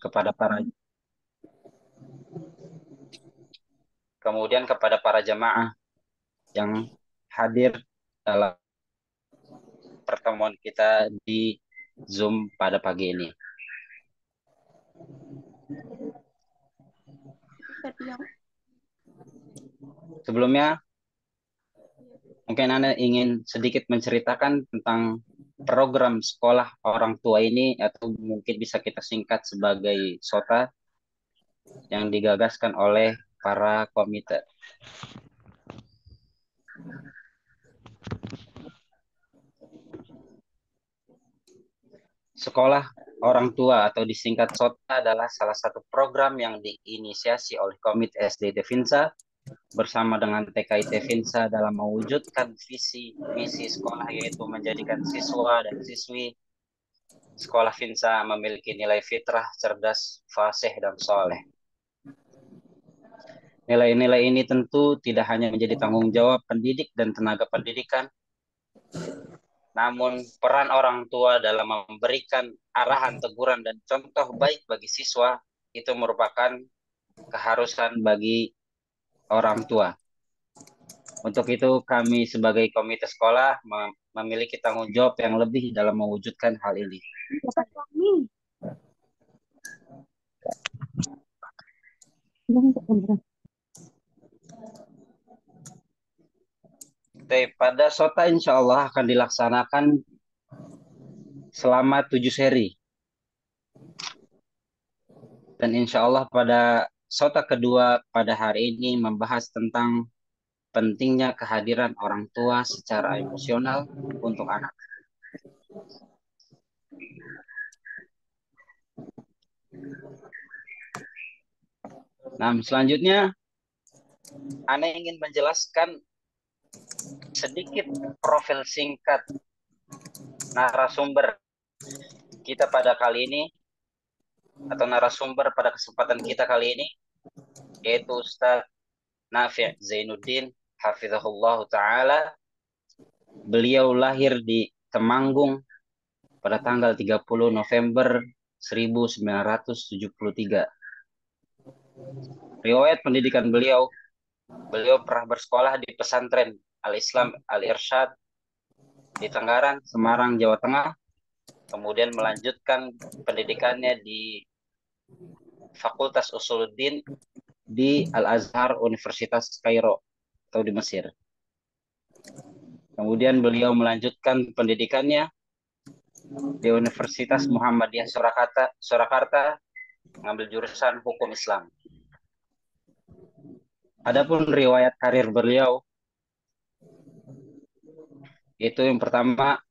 kepada para kemudian kepada para jamaah yang hadir dalam pertemuan kita di Zoom pada pagi ini. Sebelumnya, mungkin Anda ingin sedikit menceritakan tentang program sekolah orang tua ini, atau mungkin bisa kita singkat sebagai SOTA yang digagaskan oleh para komite. Sekolah orang tua atau disingkat SOTA adalah salah satu program yang diinisiasi oleh Komite SD Devinsa bersama dengan TKI Devinsa dalam mewujudkan visi misi sekolah, yaitu menjadikan siswa dan siswi sekolah Vinsa memiliki nilai fitrah, cerdas, fasih, dan soleh. Nilai-nilai ini tentu tidak hanya menjadi tanggung jawab pendidik dan tenaga pendidikan, namun peran orang tua dalam memberikan arahan, teguran, dan contoh baik bagi siswa itu merupakan keharusan bagi orang tua. Untuk itu kami sebagai komite sekolah memiliki tanggung jawab yang lebih dalam mewujudkan hal ini. Pada SOTA insya Allah akan dilaksanakan selama 7 seri. Dan insya Allah pada SOTA kedua pada hari ini membahas tentang pentingnya kehadiran orang tua secara emosional untuk anak. Nah, selanjutnya Ana ingin menjelaskan sedikit profil singkat narasumber kita pada kali ini, atau narasumber pada kesempatan kita kali ini, yaitu Ustaz Nafi' Zainuddin hafizahullah taala. Beliau lahir di Temanggung pada tanggal 30 November 1973. Riwayat pendidikan beliau pernah bersekolah di pesantren Al-Islam Al-Irsyad di Tenggaran, Semarang, Jawa Tengah. Kemudian melanjutkan pendidikannya di Fakultas Usuluddin di Al-Azhar Universitas Kairo atau di Mesir. Kemudian beliau melanjutkan pendidikannya di Universitas Muhammadiyah Surakarta, mengambil jurusan Hukum Islam. Adapun riwayat karir beliau, itu yang pertama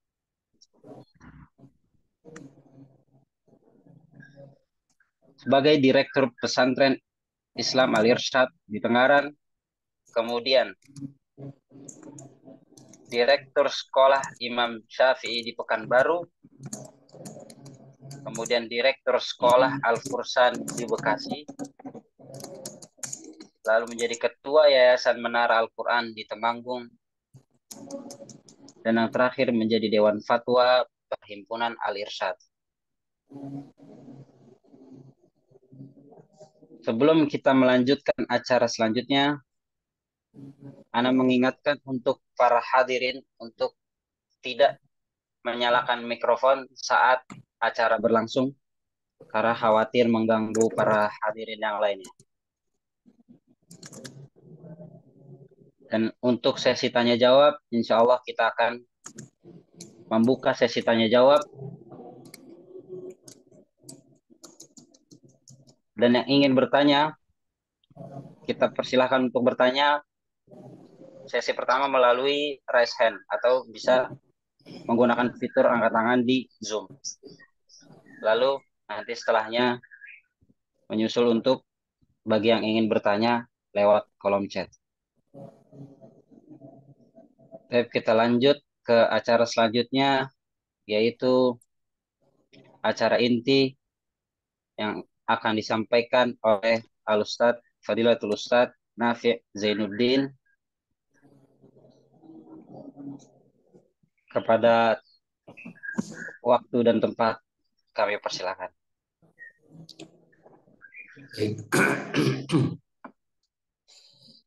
sebagai Direktur Pesantren Islam Al-Irsyad di Tenggaran, kemudian Direktur Sekolah Imam Syafi'i di Pekanbaru, kemudian Direktur Sekolah Al-Fursan di Bekasi, lalu menjadi Ketua Yayasan Menara Al-Quran di Temanggung, dan yang terakhir menjadi Dewan Fatwa Perhimpunan Al-Irsyad. Sebelum kita melanjutkan acara selanjutnya, Ana mengingatkan untuk para hadirin untuk tidak menyalakan mikrofon saat acara berlangsung, karena khawatir mengganggu para hadirin yang lainnya. Dan untuk sesi tanya jawab, insya Allah kita akan membuka sesi tanya jawab. Dan yang ingin bertanya, kita persilahkan untuk bertanya. Sesi pertama melalui raise hand atau bisa menggunakan fitur angkat tangan di Zoom. Lalu nanti setelahnya menyusul untuk bagi yang ingin bertanya lewat kolom chat. Baik, kita lanjut ke acara selanjutnya, yaitu acara inti yang akan disampaikan oleh Al-Ustadz Fadilatul Ustadz Nafi' Zainuddin. Kepada waktu dan tempat kami persilakan. Baik.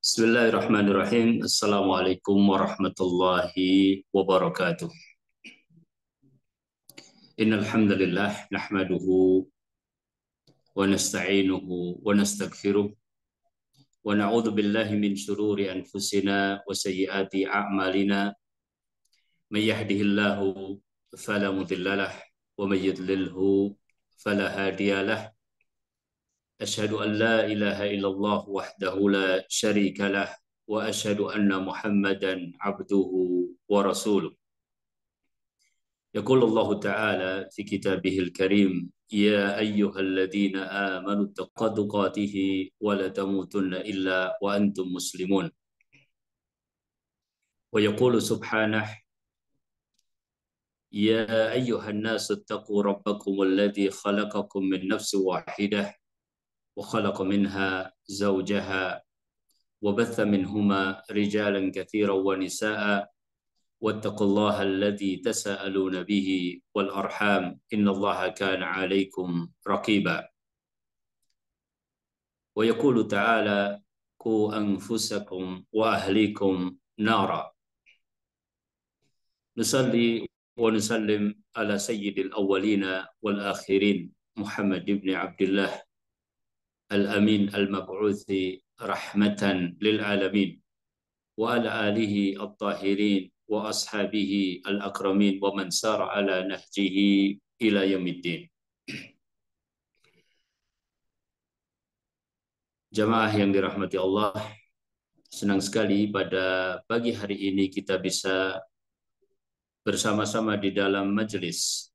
Bismillahirrahmanirrahim. Assalamualaikum warahmatullahi wabarakatuh. Innal hamdalillah nahmaduhu wa nasta'inuhu wa nastaghfiruh wa na'udzu billahi min shururi anfusina wa sayyiati a'malina. May yahdihillahu fala mudhillalah wa may yudlilhu fala hadiyalah. Asyhadu an la ilaha illallah wahdahu la syarika lah wa asyhadu anna Muhammadan abduhu wa rasuluh. Yaqulu Allah Ta'ala fi kitabihil karim, ya ayyuhalladzina amanu taqwa tuqatih wa la tamutunna illa wa antum muslimun. Wa yaqulu subhanahu, ya ayyuhan nasu taqu rabbakum alladzi khalaqakum min nafsin wahidah wa khalaqa minha zawjaha وبث منهما رجالا كثيرا ونساء واتقوا الله الذي تساءلون به والأرحام إن الله كان عليكم رقيبا ويقول تعالى قوا أنفسكم وأهليكم نارا نصلي ونسلم على سيد الأولين والآخرين محمد بن عبد الله الأمين المبعوث رحمة للعالمين وعلى آله الطاهرين وأصحابه الأكرمين ومن سار على نهجه إلى يوم الدين. Jamaah yang dirahmati Allah, senang sekali pada pagi hari ini kita bisa bersama-sama di dalam majelis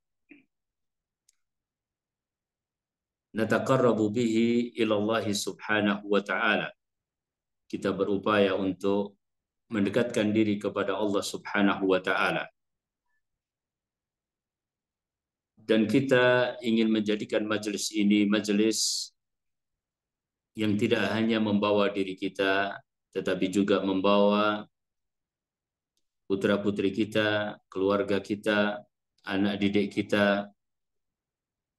nataqarrabu bihi ilallahi subhanahu wa ta'ala. Kita berupaya untuk mendekatkan diri kepada Allah subhanahu wa ta'ala. Dan kita ingin menjadikan majelis ini majelis yang tidak hanya membawa diri kita, tetapi juga membawa putra-putri kita, keluarga kita, anak didik kita,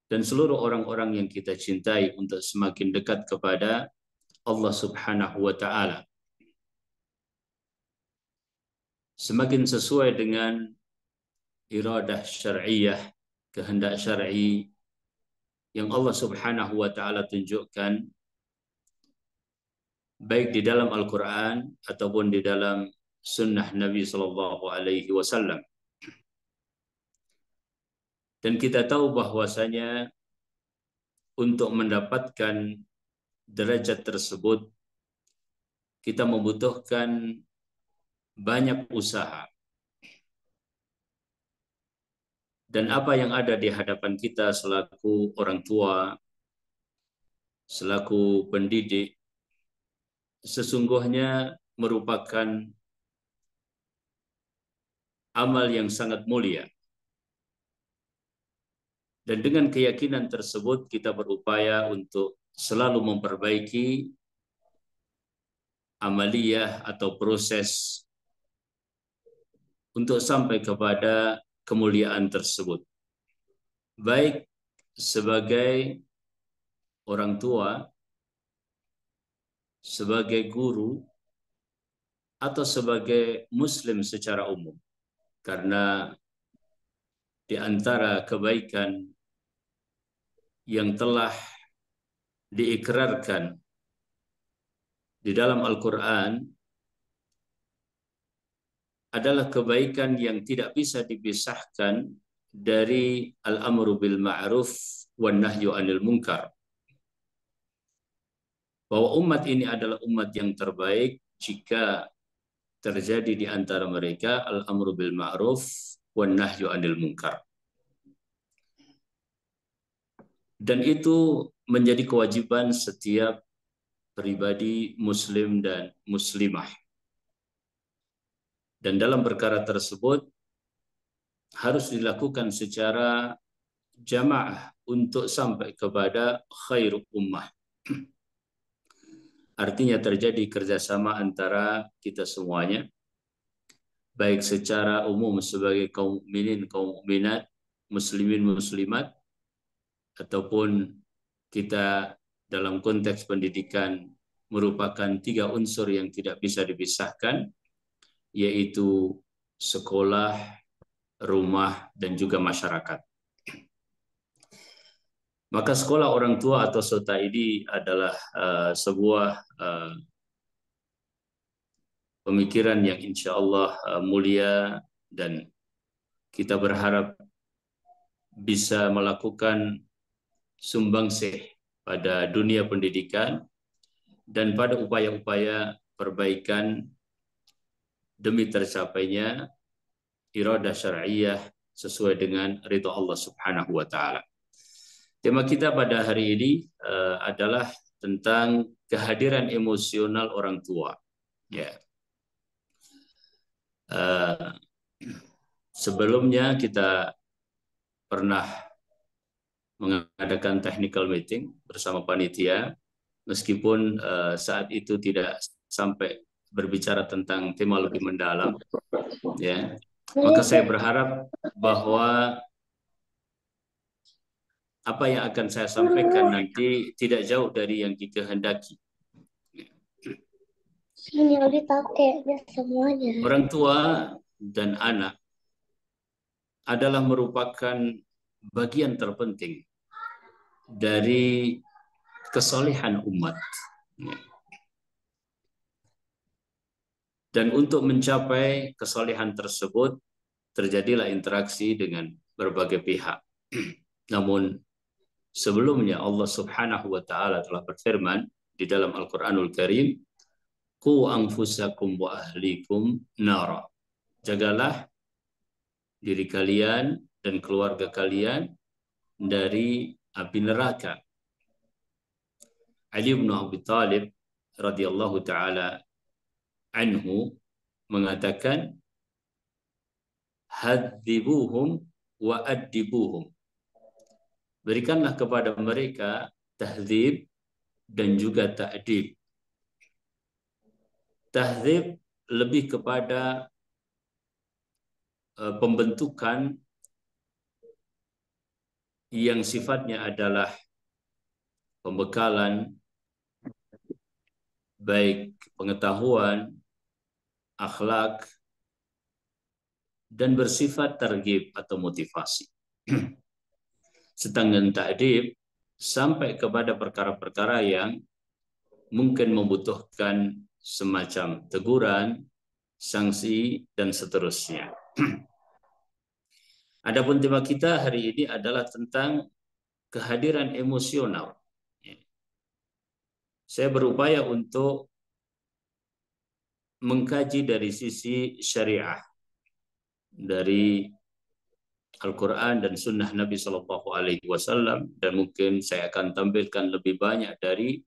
dan seluruh orang-orang yang kita cintai untuk semakin dekat kepada Allah subhanahu wa ta'ala. Semakin sesuai dengan iradah syar'iyah, kehendak syar'i yang Allah subhanahu wa ta'ala tunjukkan baik di dalam Al-Quran ataupun di dalam sunnah Nabi Sallallahu Alaihi Wasallam. Dan kita tahu bahwasanya untuk mendapatkan derajat tersebut kita membutuhkan banyak usaha. Dan apa yang ada di hadapan kita selaku orang tua, selaku pendidik, sesungguhnya merupakan amal yang sangat mulia. Dan dengan keyakinan tersebut kita berupaya untuk selalu memperbaiki amaliyah atau proses untuk sampai kepada kemuliaan tersebut. Baik sebagai orang tua, sebagai guru, atau sebagai muslim secara umum. Karena di antara kebaikan yang telah diikrarkan di dalam Al-Quran adalah kebaikan yang tidak bisa dipisahkan dari al-amru bil ma'ruf wan nahyu 'anil munkar. Bahwa umat ini adalah umat yang terbaik jika terjadi di antara mereka al-amru bil ma'ruf wan nahyu 'anil munkar. Dan itu menjadi kewajiban setiap pribadi muslim dan muslimah. Dan dalam perkara tersebut harus dilakukan secara jamaah untuk sampai kepada khairul ummah. Artinya terjadi kerjasama antara kita semuanya, baik secara umum sebagai kaum mukminin, kaum mukminat, muslimin, muslimat, ataupun kita dalam konteks pendidikan merupakan 3 unsur yang tidak bisa dipisahkan, yaitu sekolah, rumah, dan juga masyarakat. Maka sekolah orang tua atau sota ini adalah sebuah pemikiran yang insya Allah mulia, dan kita berharap bisa melakukan sumbangsih pada dunia pendidikan dan pada upaya-upaya perbaikan demi tercapainya iradah syar'iyah sesuai dengan ridha Allah Subhanahu wa taala. Tema kita pada hari ini adalah tentang kehadiran emosional orang tua. Ya. Sebelumnya kita pernah mengadakan technical meeting bersama panitia, meskipun saat itu tidak sampai berbicara tentang tema lebih mendalam, ya. Maka saya berharap bahwa apa yang akan saya sampaikan nanti tidak jauh dari yang dikehendaki. Orang tua dan anak adalah merupakan bagian terpenting dari kesolehan umat. Dan untuk mencapai kesolehan tersebut, terjadilah interaksi dengan berbagai pihak. Namun sebelumnya Allah Subhanahu wa taala telah berfirman di dalam Al-Qur'anul Karim, "Qu anfusakum wa ahlikum nara." Jagalah diri kalian dan keluarga kalian dari api neraka. Ali bin Abi Thalib radhiyallahu taala anhu mengatakan, hadzibuhum wa addibuhum. Berikanlah kepada mereka tahdzib dan juga ta'dib. Tahdzib lebih kepada pembentukan yang sifatnya adalah pembekalan, baik pengetahuan, akhlak, dan bersifat targhib atau motivasi. Sedangkan ta'dib sampai kepada perkara-perkara yang mungkin membutuhkan semacam teguran, sanksi, dan seterusnya. Adapun tema kita hari ini adalah tentang kehadiran emosional. Saya berupaya untuk mengkaji dari sisi syariah, dari Al-Quran dan Sunnah Nabi Shallallahu Alaihi Wasallam, dan mungkin saya akan tampilkan lebih banyak dari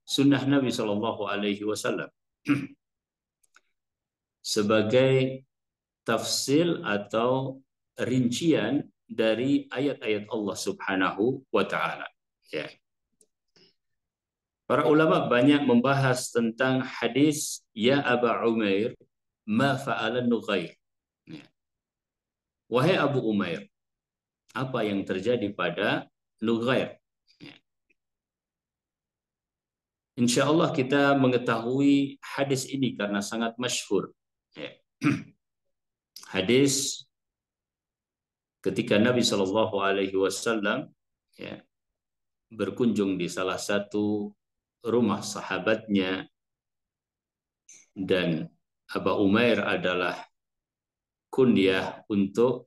Sunnah Nabi Shallallahu Alaihi Wasallam sebagai tafsil atau rincian dari ayat-ayat Allah Subhanahu wa taala. Ya. Para ulama banyak membahas tentang hadis ya Aba Umair ma fa'ala Nughair. Ya. Wahai Abu Umair, apa yang terjadi pada Nughair? Ya. Insya Allah kita mengetahui hadis ini karena sangat masyhur. Ya. Hadis ketika Nabi Shallallahu Alaihi Wasallam ya, berkunjung di salah satu rumah sahabatnya, dan Aba Umair adalah kunyah untuk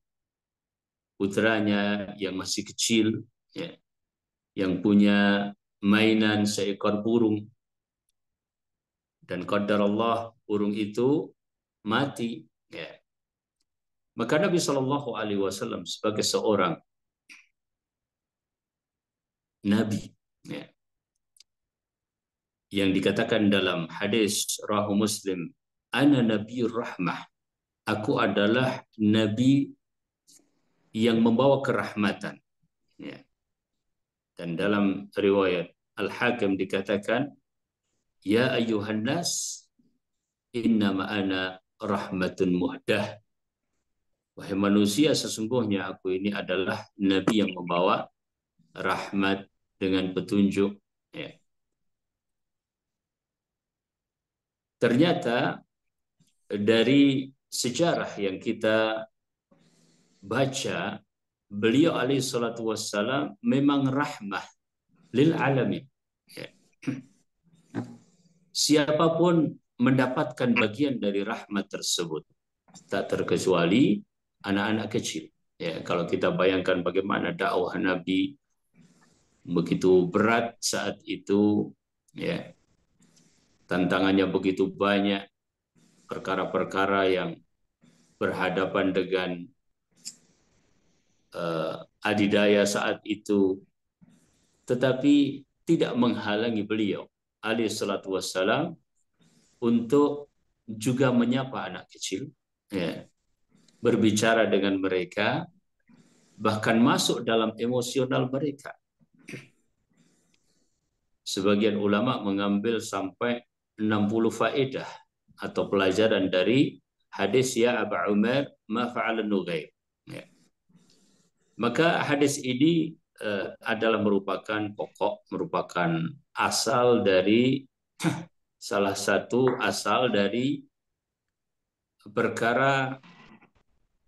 putranya yang masih kecil, ya, yang punya mainan seekor burung, dan qadar Allah burung itu mati. Ya. Maka Nabi Shallallahu Alaihi Wasallam sebagai seorang nabi, ya, yang dikatakan dalam hadis Rahu Muslim, ana nabiyur rahmah, aku adalah nabi yang membawa kerahmatan. Ya. Dan dalam riwayat Al-Hakim dikatakan, ya ayyuhan nas, innama ana rahmatun muhdah. Wahai manusia, sesungguhnya aku ini adalah nabi yang membawa rahmat dengan petunjuk. Ya. Ternyata dari sejarah yang kita baca, beliau alaihi salatu wassalam memang rahmah lil alamin. Ya. Siapapun mendapatkan bagian dari rahmat tersebut, tak terkecuali anak-anak kecil. Ya, kalau kita bayangkan bagaimana dakwah Nabi begitu berat saat itu, ya, tantangannya begitu banyak, perkara-perkara yang berhadapan dengan adidaya saat itu, tetapi tidak menghalangi beliau alaihi salatu wassalam untuk juga menyapa anak kecil, ya, berbicara dengan mereka, bahkan masuk dalam emosional mereka. Sebagian ulama mengambil sampai 60 faedah atau pelajaran dari hadis ya Aba Umar ma fa'ala Nughair. Ya. Maka hadis ini adalah merupakan pokok, merupakan asal dari salah satu asal dari perkara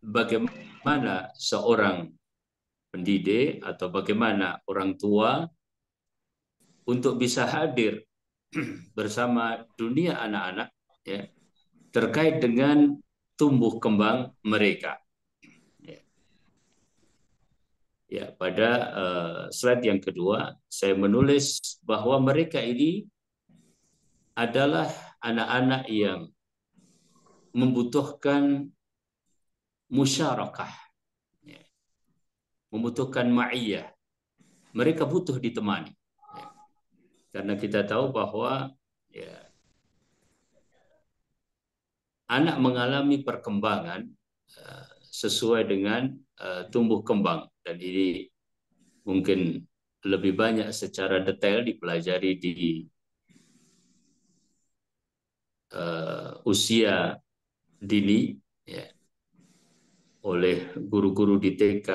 bagaimana seorang pendidik atau bagaimana orang tua untuk bisa hadir bersama dunia anak-anak, ya, terkait dengan tumbuh kembang mereka. Ya, ya pada slide yang kedua saya menulis bahwa mereka ini adalah anak-anak yang membutuhkan musyarakah, ya, membutuhkan ma'iyah. Mereka butuh ditemani. Ya. Karena kita tahu bahwa ya, anak mengalami perkembangan sesuai dengan tumbuh kembang, dan ini mungkin lebih banyak secara detail dipelajari di usia dini, ya, oleh guru-guru di TK,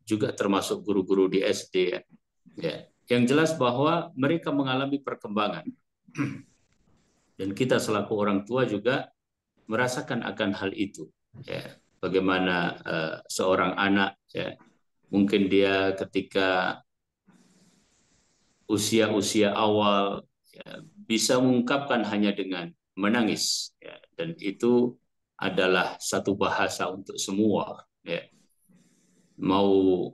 juga termasuk guru-guru di SD. Ya. Yang jelas bahwa mereka mengalami perkembangan. Dan kita selaku orang tua juga merasakan akan hal itu. Ya. Bagaimana seorang anak, ya, mungkin dia ketika usia-usia awal, ya, bisa mengungkapkan hanya dengan menangis. Ya. Dan itu adalah satu bahasa untuk semua. Ya. Mau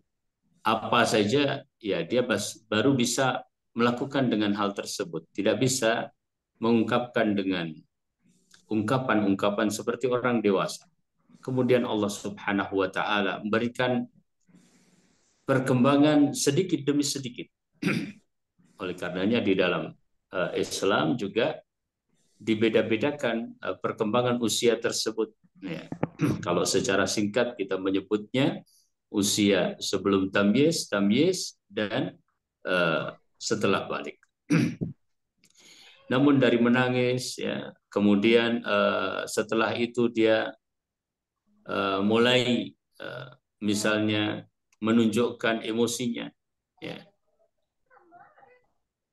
apa saja, ya dia baru bisa melakukan dengan hal tersebut. Tidak bisa mengungkapkan dengan ungkapan-ungkapan seperti orang dewasa. Kemudian Allah Subhanahu wa taala memberikan perkembangan sedikit demi sedikit. Oleh karenanya di dalam Islam juga dibeda-bedakan perkembangan usia tersebut. Ya. Kalau secara singkat kita menyebutnya usia sebelum tamyiz, tamyiz, dan setelah balik. Namun dari menangis, ya, kemudian setelah itu dia mulai misalnya menunjukkan emosinya, ya.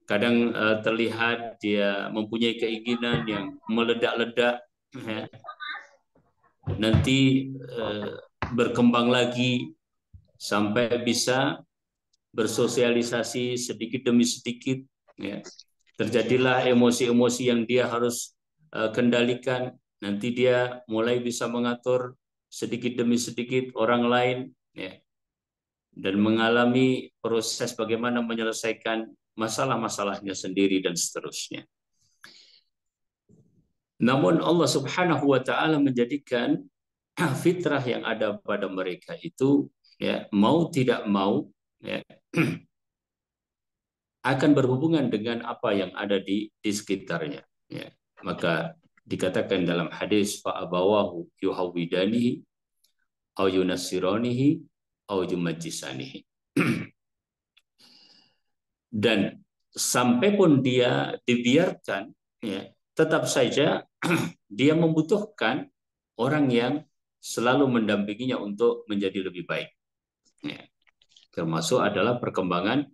Kadang terlihat dia mempunyai keinginan yang meledak-ledak, ya. Nanti berkembang lagi sampai bisa bersosialisasi sedikit demi sedikit, ya. Terjadilah emosi-emosi yang dia harus kendalikan. Nanti dia mulai bisa mengatur sedikit demi sedikit orang lain, ya, dan mengalami proses bagaimana menyelesaikan masalah-masalahnya sendiri dan seterusnya. Namun Allah Subhanahu wa taala menjadikan fitrah yang ada pada mereka itu, ya, mau tidak mau, ya, akan berhubungan dengan apa yang ada di sekitarnya. Ya. Maka dikatakan dalam hadis fa'abawahu yuhawidanihi au yunassiranihi au yumajjisanihi. Dan sampai pun dia dibiarkan, ya, tetap saja dia membutuhkan orang yang selalu mendampinginya untuk menjadi lebih baik. Ya. Termasuk adalah perkembangan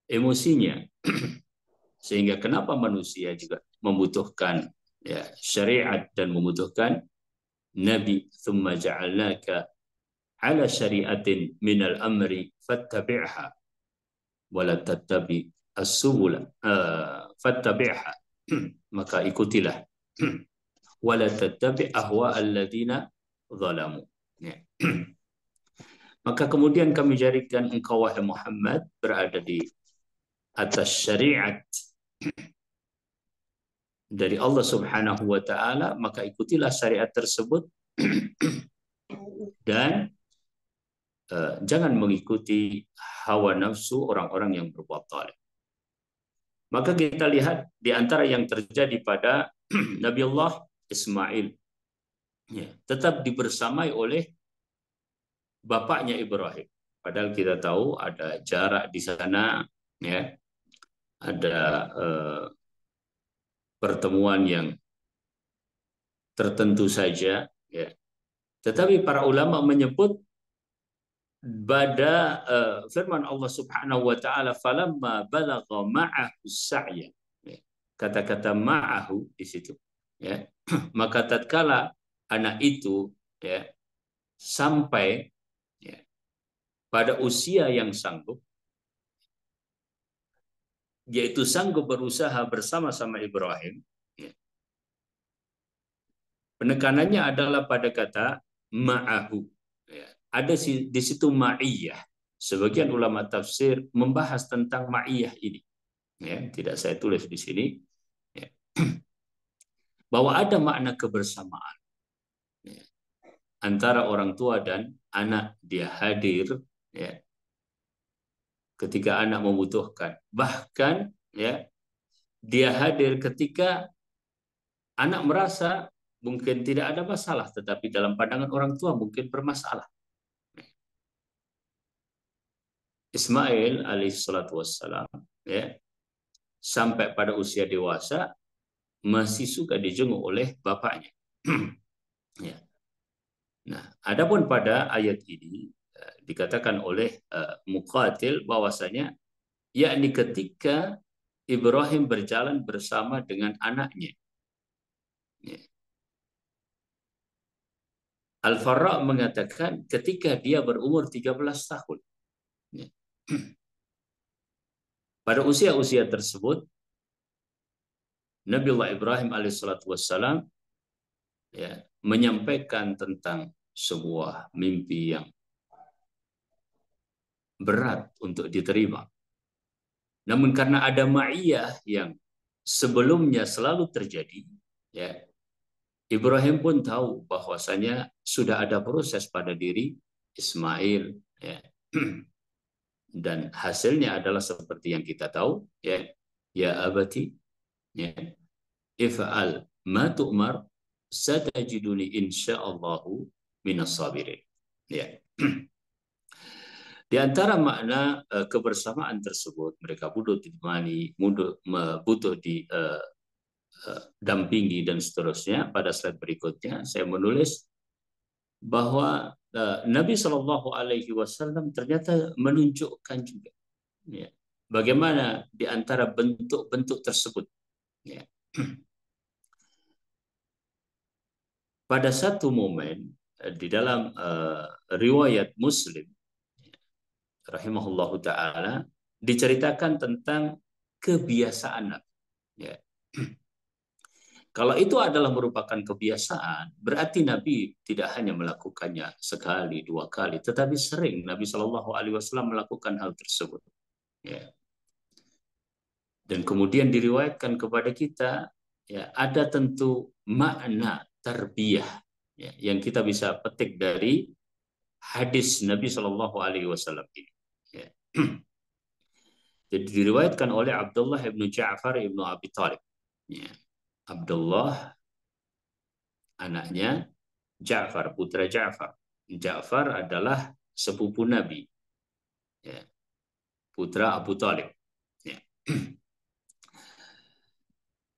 emosinya. Sehingga kenapa manusia juga membutuhkan ya syariat dan membutuhkan nabi, thumma ja'alnaka ala syari'atin minal amri fattabi'ha wala tattabi as-subula fattabi'ha maka ikutilah wala tattabi ahwa alladziina zalamu. Ya. Maka kemudian kami jadikan engkau wahai Muhammad berada di atas syariat dari Allah Subhanahu wa taala, maka ikutilah syariat tersebut dan jangan mengikuti hawa nafsu orang-orang yang berbuat zalim. Maka kita lihat di antara yang terjadi pada Nabi Allah Ismail, ya, tetap dibersamai oleh bapaknya Ibrahim. Padahal kita tahu ada jarak di sana, ya, ada pertemuan yang tertentu saja, ya. Tetapi para ulama menyebut pada firman Allah Subhanahu wa taala falamma balagha ma'ahu sa'ya. Ya. Kata-kata ma'ahu di situ, ya. Maka tatkala anak itu, ya, sampai, ya, pada usia yang sanggup, yaitu sanggup berusaha bersama-sama Ibrahim, ya. Penekanannya adalah pada kata ma'ahu. Ya. Ada di situ ma'iyah. Sebagian ulama tafsir membahas tentang ma'iyah ini. Ya, tidak saya tulis di sini. Ya. Bahwa ada makna kebersamaan, ya, antara orang tua dan anak. Dia hadir, ya, ketika anak membutuhkan. Bahkan, ya, dia hadir ketika anak merasa mungkin tidak ada masalah, tetapi dalam pandangan orang tua mungkin bermasalah. Ismail alaihissalatu wassalam, ya, sampai pada usia dewasa masih suka dijenguk oleh bapaknya. Ya. Nah, adapun pada ayat ini dikatakan oleh Muqatil bahwasanya yakni ketika Ibrahim berjalan bersama dengan anaknya. Ya. Al-Farra mengatakan ketika dia berumur 13 tahun. Ya. Pada usia-usia tersebut, Nabiullah Ibrahim alaihissalatu wassalam, ya, menyampaikan tentang sebuah mimpi yang berat untuk diterima. Namun karena ada ma'iyah yang sebelumnya selalu terjadi, ya, Ibrahim pun tahu bahwasanya sudah ada proses pada diri Ismail, ya. Dan hasilnya adalah seperti yang kita tahu, ya, ya abati, ya, if'al ma tu'mar satajiduni insyaallahu minas sabirin. Ya. Di antara makna kebersamaan tersebut, mereka butuh ditemani, butuh dampingi dan seterusnya. Pada slide berikutnya saya menulis bahwa Nabi Shallallahu Alaihi Wasallam ternyata menunjukkan juga, ya, bagaimana di antara bentuk-bentuk tersebut, ya. Pada satu momen di dalam riwayat Muslim rahimahullahu taala diceritakan tentang kebiasaan Nabi, ya. Kalau itu adalah merupakan kebiasaan, berarti Nabi tidak hanya melakukannya sekali, dua kali, tetapi sering Nabi Shallallahu Alaihi Wasallam melakukan hal tersebut. Ya. Dan kemudian diriwayatkan kepada kita, ya, ada tentu makna tarbiyah, ya, yang kita bisa petik dari hadis Nabi Shallallahu Alaihi Wasallam ini. Ya. Jadi diriwayatkan oleh Abdullah ibnu Ja'far ibnu Abi Thalib. Ya. Abdullah anaknya Ja'far, putra Ja'far. Ja'far adalah sepupu Nabi, ya, putra Abu Talib. Ya.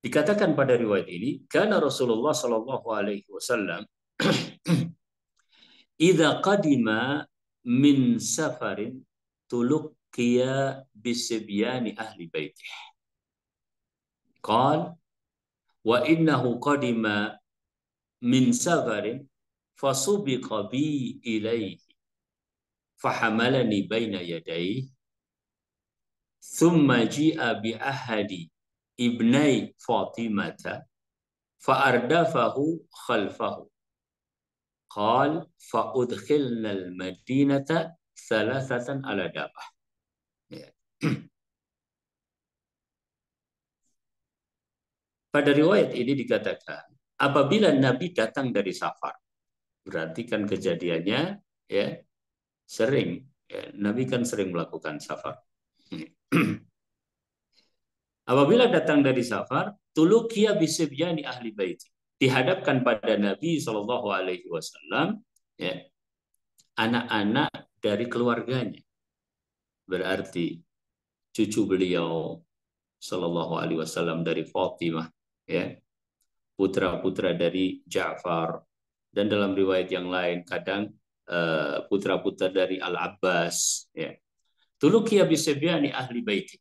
Dikatakan pada riwayat ini, karena Rasulullah Shallallahu Alaihi Wasallam idza qadima min safarin tulukkiya bisibyani ahli baitih. Qal wa innahu qadima min safarin fasubiqa bi ilaihi fahamalani baina yadayhi thumma ji'a bi ahadi ibnai Fatimata fa'ardafahu khalfahu qal fa'udkhilna al-madinata thalathatan ala dabah. Ya. Pada riwayat ini dikatakan apabila Nabi datang dari safar, berarti kan kejadiannya ya sering ya, Nabi kan sering melakukan safar. Apabila datang dari safar, tulukiya bisibyani ahli baiti. Dihadapkan pada Nabi Shallallahu Alaihi Wasallam ya, anak-anak dari keluarganya. Berarti cucu beliau Shallallahu Alaihi Wasallam dari Fatimah, ya, putra-putra dari Ja'far, dan dalam riwayat yang lain kadang putra-putra dari Al-Abbas. Ya. Tulukiya bisibyani ahli baiti.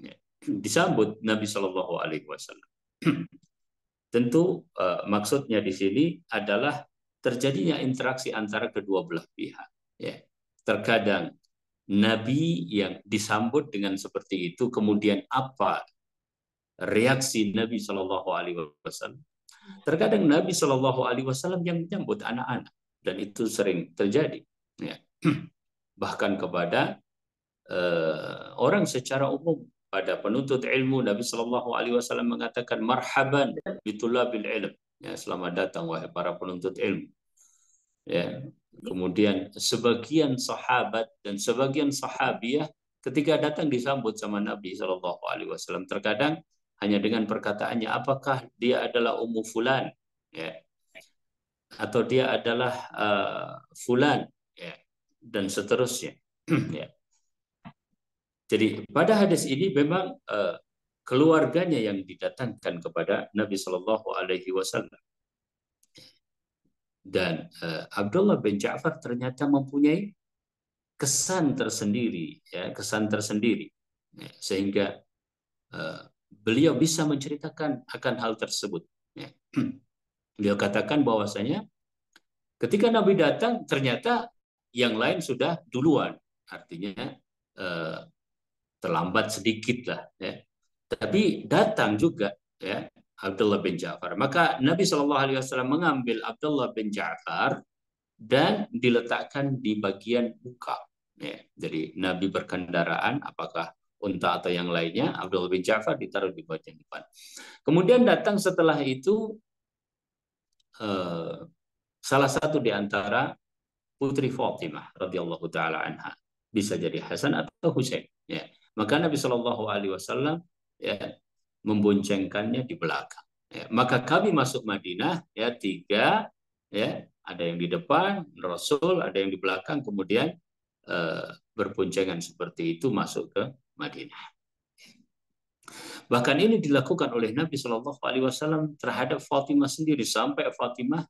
Ya. Disambut Nabi Shallallahu Alaihi Wasallam. Tentu maksudnya di sini adalah terjadinya interaksi antara kedua belah pihak. Ya. Terkadang Nabi yang disambut dengan seperti itu, kemudian apa reaksi Nabi Shallallahu Alaihi Wasallam? Terkadang Nabi Shallallahu Alaihi Wasallam yang menyambut anak-anak, dan itu sering terjadi. Ya. Bahkan kepada orang secara umum, pada penuntut ilmu, Nabi Shallallahu Alaihi Wasallam mengatakan marhaban bitulabil ilm, ya, selamat datang wahai para penuntut ilmu. Ya. Kemudian sebagian sahabat dan sebagian sahabiah ketika datang disambut sama Nabi Shallallahu Alaihi Wasallam, terkadang hanya dengan perkataannya apakah dia adalah ummu fulan, ya, atau dia adalah fulan, ya, dan seterusnya. Ya. Jadi pada hadis ini memang keluarganya yang didatangkan kepada Nabi Shallallahu Alaihi Wasallam, dan Abdullah bin Ja'far ternyata mempunyai kesan tersendiri, ya, kesan tersendiri, ya, sehingga beliau bisa menceritakan akan hal tersebut. Ya. Beliau katakan bahwasanya ketika Nabi datang ternyata yang lain sudah duluan, artinya terlambat sedikit lah, ya. Tapi datang juga, ya, Abdullah bin Ja'far. Maka Nabi Shallallahu Alaihi Wasallam mengambil Abdullah bin Ja'far dan diletakkan di bagian muka. Ya. Jadi Nabi berkendaraan, apakah unta atau yang lainnya, Abdullah bin Ja'far ditaruh di bagian depan. Kemudian datang setelah itu salah satu di antara putri Fatimah radhiyallahu taala anha, bisa jadi Hasan atau Husain. Ya. Maka Nabi Shallallahu Alaihi Wasallam, ya, memboncengkannya di belakang. Ya. Maka kami masuk Madinah, ya, tiga, ya, ada yang di depan Rasul, ada yang di belakang, kemudian berboncengan seperti itu masuk ke Madinah. Bahkan ini dilakukan oleh Nabi Shallallahu Alaihi Wasallam terhadap Fatimah sendiri sampai Fatimah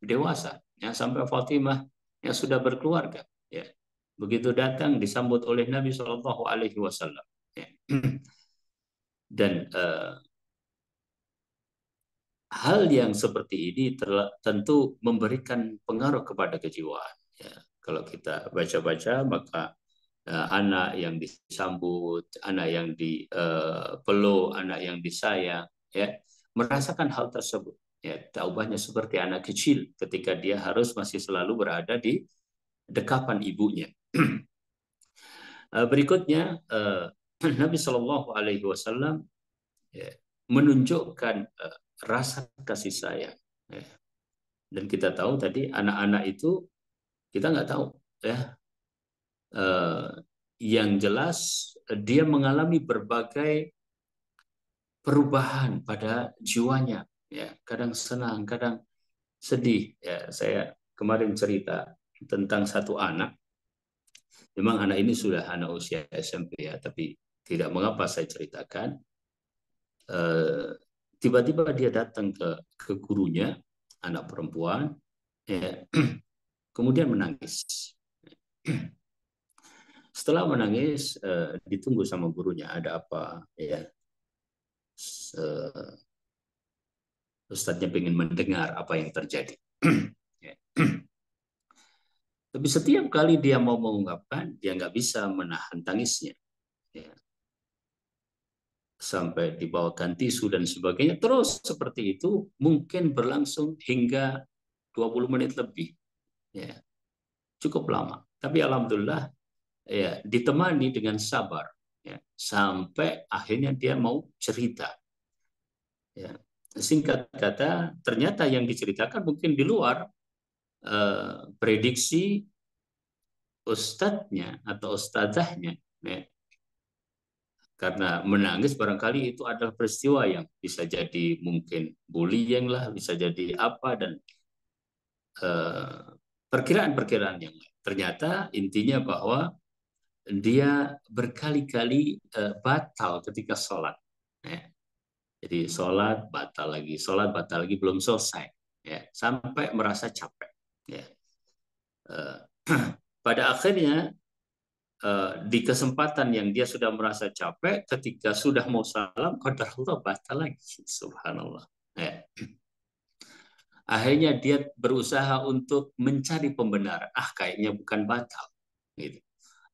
dewasa, ya, sampai Fatimah yang sudah berkeluarga. Ya. Begitu datang disambut oleh Nabi Shallallahu Alaihi Wasallam. Ya. Dan hal yang seperti ini tentu memberikan pengaruh kepada kejiwaan. Ya. Kalau kita baca-baca, maka anak yang disambut, anak yang dipeluk, anak yang disayang, ya, merasakan hal tersebut. Ya, taubahnya seperti anak kecil ketika dia harus masih selalu berada di dekapan ibunya. Berikutnya Nabi Shallallahu Alaihi Wasallam, ya, menunjukkan rasa kasih sayang. Ya. Dan kita tahu tadi anak-anak itu kita nggak tahu, ya. Yang jelas dia mengalami berbagai perubahan pada jiwanya. Ya, kadang senang, kadang sedih. Ya, saya kemarin cerita tentang satu anak. Memang anak ini sudah anak usia SMP, ya, tapi tidak mengapa saya ceritakan. Tiba-tiba dia datang ke gurunya, anak perempuan, ya, kemudian menangis. Setelah menangis, ditunggu sama gurunya, ada apa, ya. Ustadznya ingin mendengar apa yang terjadi. Ya. Tapi setiap kali dia mau mengungkapkan, dia nggak bisa menahan tangisnya. Ya. Sampai dibawakan tisu dan sebagainya. Terus seperti itu mungkin berlangsung hingga 20 menit lebih. Ya. Cukup lama. Tapi alhamdulillah ya ditemani dengan sabar. Ya. Sampai akhirnya dia mau cerita. Ya. Singkat kata, ternyata yang diceritakan mungkin di luar prediksi ustadznya atau ustadzahnya. Ya. Karena menangis barangkali itu adalah peristiwa yang bisa jadi mungkin bullying lah, bisa jadi apa, dan perkiraan-perkiraan yang lain. Ternyata intinya bahwa dia berkali-kali batal ketika sholat. Ya. Jadi sholat batal lagi, belum selesai. Ya. Sampai merasa capek. Ya. Eh, pada akhirnya di kesempatan yang dia sudah merasa capek, ketika sudah mau salam, qadarullah batal lagi. Subhanallah. Ya. Akhirnya dia berusaha untuk mencari pembenaran. Kayaknya bukan batal. Gitu.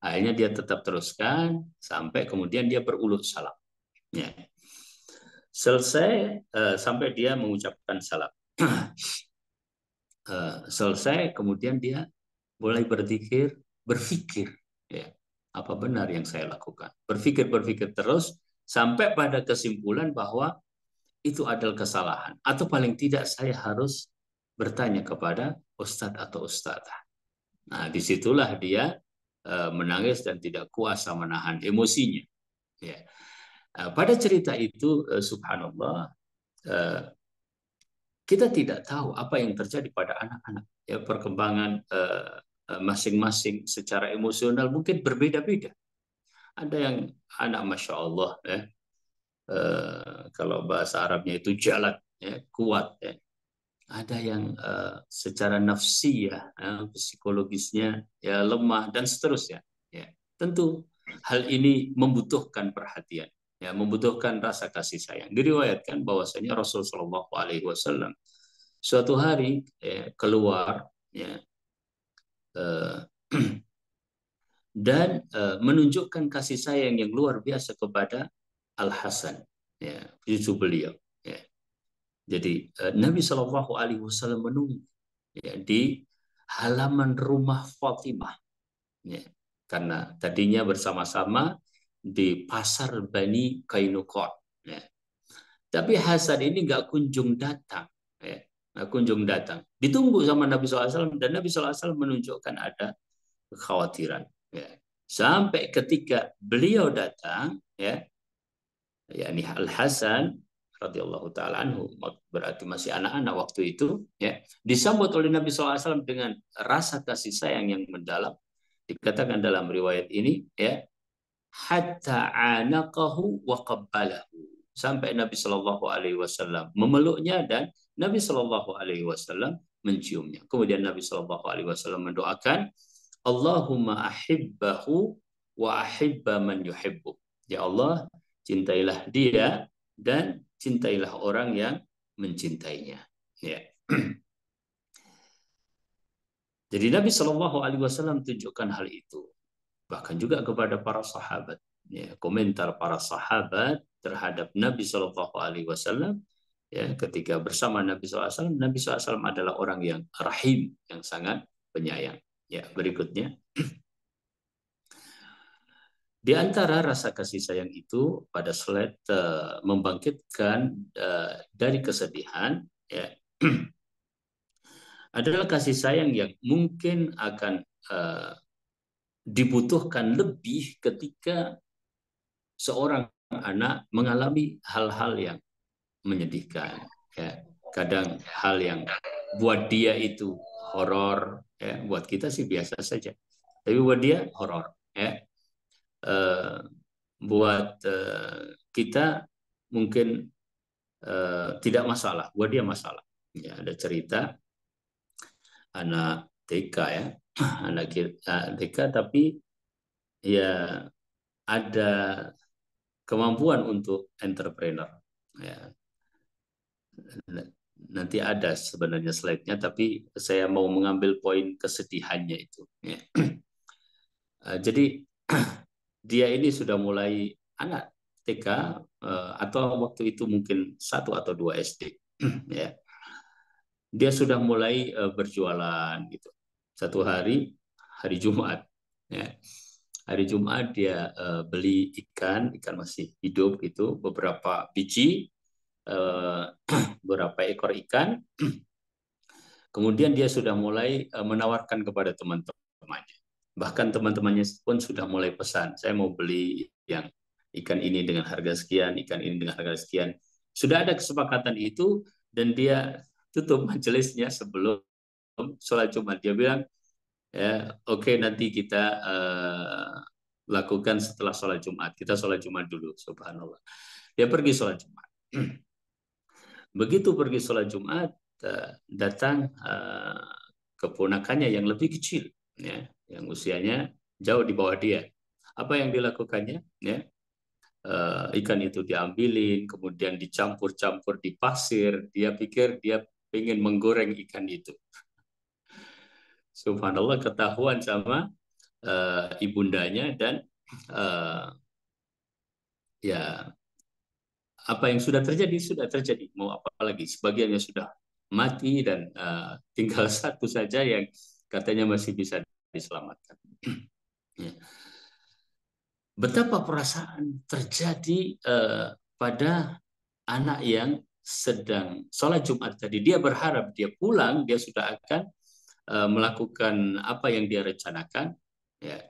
Akhirnya dia tetap teruskan sampai kemudian dia berulut salam. Ya. Selesai sampai dia mengucapkan salam. Selesai kemudian dia mulai berpikir, ya, apa benar yang saya lakukan? Berpikir terus sampai pada kesimpulan bahwa itu adalah kesalahan, atau paling tidak saya harus bertanya kepada ustadz atau ustadzah. Nah, disitulah dia menangis dan tidak kuasa menahan emosinya. Ya. Pada cerita itu, subhanallah, uh, kita tidak tahu apa yang terjadi pada anak-anak. Ya, perkembangan masing-masing secara emosional mungkin berbeda-beda. Ada yang anak masya Allah, ya, kalau bahasa Arabnya itu jalan, ya, kuat. Ya. Ada yang secara nafsi, ya, psikologisnya ya lemah dan seterusnya. Ya. Tentu hal ini membutuhkan perhatian, ya, membutuhkan rasa kasih sayang. Diriwayatkan bahwasanya Rasulullah Shallallahu Alaihi Wasallam suatu hari keluar, ya, eh, dan menunjukkan kasih sayang yang luar biasa kepada Al Hasan, ya, cucu beliau. Ya. Jadi Nabi Shallallahu Alaihi Wasallam menunggu, ya, di halaman rumah Fatimah, ya, karena tadinya bersama-sama di pasar Bani Kainuqa. Ya. Tapi Hasan ini nggak kunjung datang. Ya. Nggak kunjung datang. Ditunggu sama Nabi SAW, dan Nabi SAW menunjukkan ada kekhawatiran. Ya. Sampai ketika beliau datang, ya, yakni Al Hasan radhiyallahu taala anhu, berarti masih anak-anak waktu itu, ya, disambut oleh Nabi SAW dengan rasa kasih sayang yang mendalam. Dikatakan dalam riwayat ini, ya, hatta anaqahu wa qabbalahu, sampai Nabi Shallallahu Alaihi Wasallam memeluknya dan Nabi Shallallahu Alaihi Wasallam menciumnya. Kemudian Nabi Shallallahu Alaihi Wasallam mendoakan, Allahumma ahibbahu wa ahibba man yuhibbu. Ya Allah, cintailah dia dan cintailah orang yang mencintainya. Ya. Jadi Nabi Shallallahu Alaihi Wasallam tunjukkan hal itu, bahkan juga kepada para sahabat. Ya, komentar para sahabat terhadap Nabi Shallallahu Alaihi Wasallam, ya, ketika bersama Nabi SAW, Nabi SAW adalah orang yang rahim, yang sangat penyayang. Ya, berikutnya, di antara rasa kasih sayang itu pada slide membangkitkan dari kesedihan, ya, adalah kasih sayang yang mungkin akan dibutuhkan lebih ketika seorang anak mengalami hal-hal yang menyedihkan. Ya. Kadang hal yang buat dia itu horor, ya, buat kita sih biasa saja. Tapi buat dia horor. Ya. Buat kita mungkin tidak masalah, buat dia masalah. Ya, ada cerita anak TK, ya, anak TK, tapi ya ada kemampuan untuk entrepreneur. Ya, nanti ada sebenarnya slide-nya, tapi saya mau mengambil poin kesedihannya itu. Ya. Jadi dia ini sudah mulai anak TK atau waktu itu mungkin 1 atau 2 SD. Ya, dia sudah mulai berjualan gitu. Satu hari, hari Jumat, ya. Hari Jumat dia beli ikan, ikan masih hidup itu, beberapa biji, eh, beberapa ekor ikan. Kemudian dia sudah mulai menawarkan kepada teman-temannya. Bahkan teman-temannya pun sudah mulai pesan, saya mau beli yang ikan ini dengan harga sekian, ikan ini dengan harga sekian. Sudah ada kesepakatan itu, dan dia tutup majelisnya sebelum sholat Jumat. Dia bilang, ya oke, nanti kita lakukan setelah sholat Jumat. Kita sholat Jumat dulu, subhanallah. Dia pergi sholat Jumat. Begitu pergi sholat Jumat, datang keponakannya yang lebih kecil, ya, yang usianya jauh di bawah dia. Apa yang dilakukannya? Ya, ikan itu diambilin, kemudian dicampur-campur di pasir. Dia pikir dia ingin menggoreng ikan itu. Subhanallah, ketahuan sama ibundanya, dan ya apa yang sudah terjadi. Mau apa lagi? Sebagiannya sudah mati, dan tinggal satu saja yang katanya masih bisa diselamatkan. Ya. Betapa perasaan terjadi pada anak yang sedang sholat Jumat tadi. Dia berharap dia pulang, dia sudah akan melakukan apa yang dia rencanakan. Ya,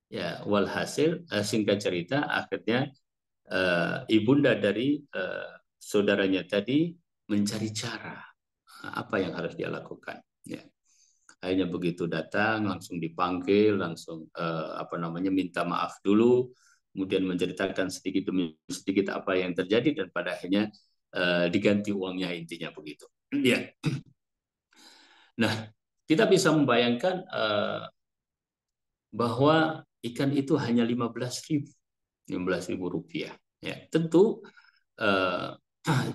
ya, walhasil singkat cerita, akhirnya ibunda dari saudaranya tadi mencari cara apa yang harus dia lakukan. Ya. Akhirnya begitu datang, langsung dipanggil, langsung apa namanya, minta maaf dulu, kemudian menceritakan sedikit demi sedikit apa yang terjadi, dan pada akhirnya diganti uangnya, intinya begitu. Ya. Nah, kita bisa membayangkan bahwa ikan itu hanya 15.000 rupiah. Ya, tentu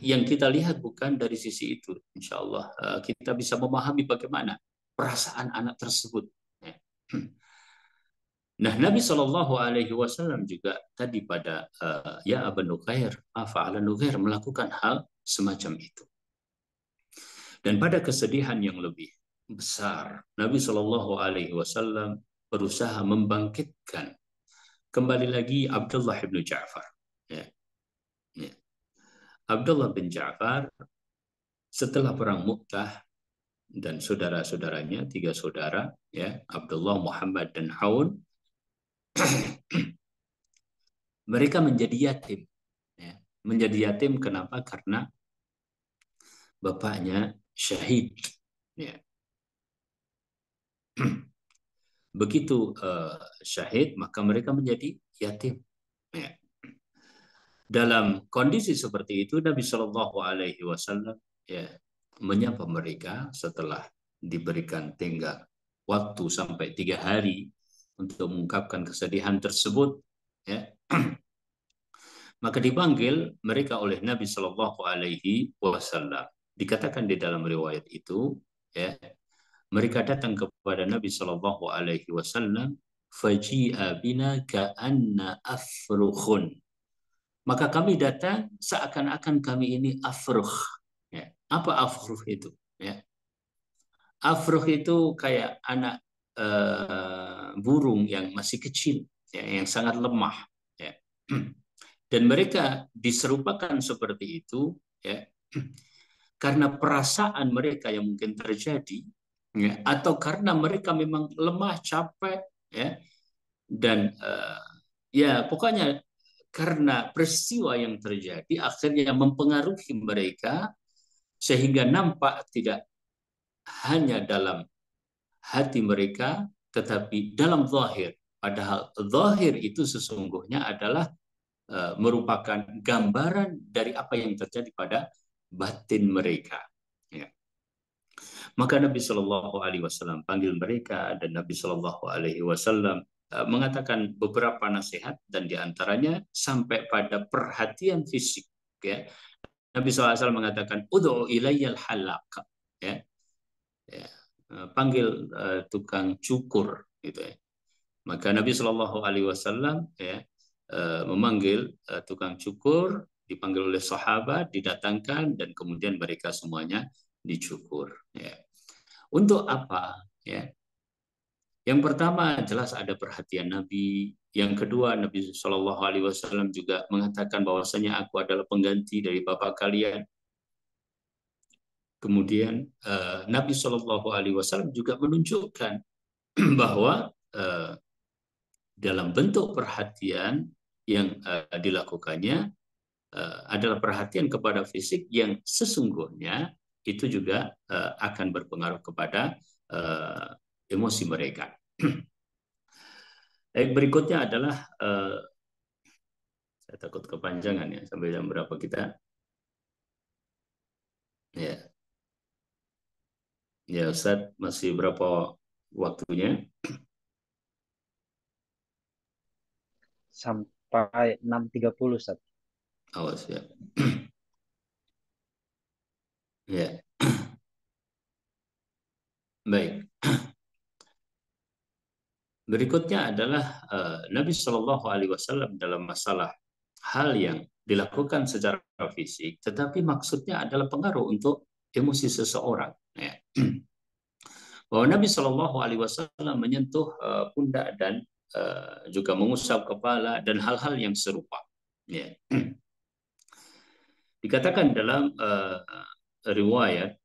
yang kita lihat bukan dari sisi itu. Insya Allah kita bisa memahami bagaimana perasaan anak tersebut. Ya. Nah, Nabi Shallallahu Alaihi Wasallam juga tadi pada ya Abu Nukair, afa'ala Nukair, melakukan hal semacam itu. Dan pada kesedihan yang lebih besar, Nabi Shallallahu Alaihi Wasallam berusaha membangkitkan kembali lagi Abdullah bin Ja'far. Ya. Ya. Abdullah bin Ja'far setelah perang Mu'tah, dan saudara-saudaranya, 3 saudara, ya, Abdullah, Muhammad, dan Aun, mereka menjadi yatim. Ya. Menjadi yatim kenapa? Karena bapaknya syahid. Ya. Begitu syahid, maka mereka menjadi yatim. Ya. Dalam kondisi seperti itu, Nabi Shallallahu Alaihi Wasallam ya menyapa mereka setelah diberikan tenggang waktu sampai 3 hari untuk mengungkapkan kesedihan tersebut. Ya. Maka dipanggil mereka oleh Nabi Shallallahu Alaihi Wasallam. Dikatakan di dalam riwayat itu, ya, mereka datang kepada Nabi Shallallahu Alaihi Wasallam, faji'a bina ka'anna afrukhun. Maka kami datang seakan-akan kami ini afruh. Ya. Apa afruh itu? Ya. Afruh itu kayak anak burung yang masih kecil, ya, yang sangat lemah. Ya. Dan mereka diserupakan seperti itu, ya, karena perasaan mereka yang mungkin terjadi, ya, atau karena mereka memang lemah, capek, ya, dan ya pokoknya karena peristiwa yang terjadi akhirnya mempengaruhi mereka, sehingga nampak tidak hanya dalam hati mereka, tetapi dalam zahir. Padahal zahir itu sesungguhnya adalah merupakan gambaran dari apa yang terjadi pada batin mereka. Ya. Maka Nabi Shallallahu Alaihi Wasallam panggil mereka, dan Nabi Shallallahu Alaihi Wasallam mengatakan beberapa nasihat, dan diantaranya sampai pada perhatian fisik. ya. Nabi SAW mengatakan, "Ud'u ilayyal halaq." Ya, ya. Panggil tukang cukur gitu ya. Maka Nabi Shallallahu Alaihi Wasallam ya, memanggil tukang cukur, dipanggil oleh sahabat, didatangkan dan kemudian mereka semuanya dicukur. Ya. Untuk apa? Ya. Yang pertama jelas ada perhatian Nabi. Yang kedua Nabi Shallallahu Alaihi Wasallam juga mengatakan bahwasanya aku adalah pengganti dari bapak kalian. Kemudian Nabi Shallallahu Alaihi Wasallam juga menunjukkan bahwa dalam bentuk perhatian yang dilakukannya adalah perhatian kepada fisik yang sesungguhnya itu juga akan berpengaruh kepada emosi mereka. Berikutnya adalah saya takut kepanjangan ya, sampai jam berapa kita? Ya, ya Ustaz, masih berapa waktunya? Sampai 6.30 Ustaz. Awas ya. Ya, baik. Berikutnya adalah Nabi Shallallahu Alaihi Wasallam dalam masalah hal yang dilakukan secara fisik, tetapi maksudnya adalah pengaruh untuk emosi seseorang. Ya. Bahwa Nabi Shallallahu Alaihi Wasallam menyentuh pundak dan juga mengusap kepala dan hal-hal yang serupa. Ya. Dikatakan dalam riwayat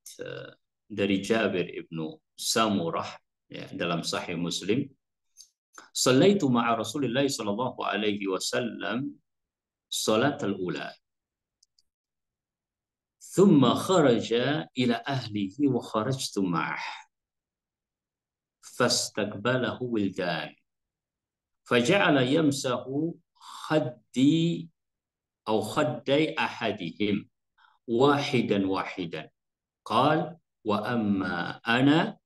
dari Jabir ibnu Samurah ya, dalam Sahih Muslim, "Sallaitu ma'a Rasulillah sallallahu alaihi wasallam salat al-ula. Thumma kharaja ila ahlihi wa kharajtu ma'ah. Fastaqbalahu wildan. Faja'ala yamsahu khaddi aw khaddai ahadihim wahidan wahidan. Qal wa amma ana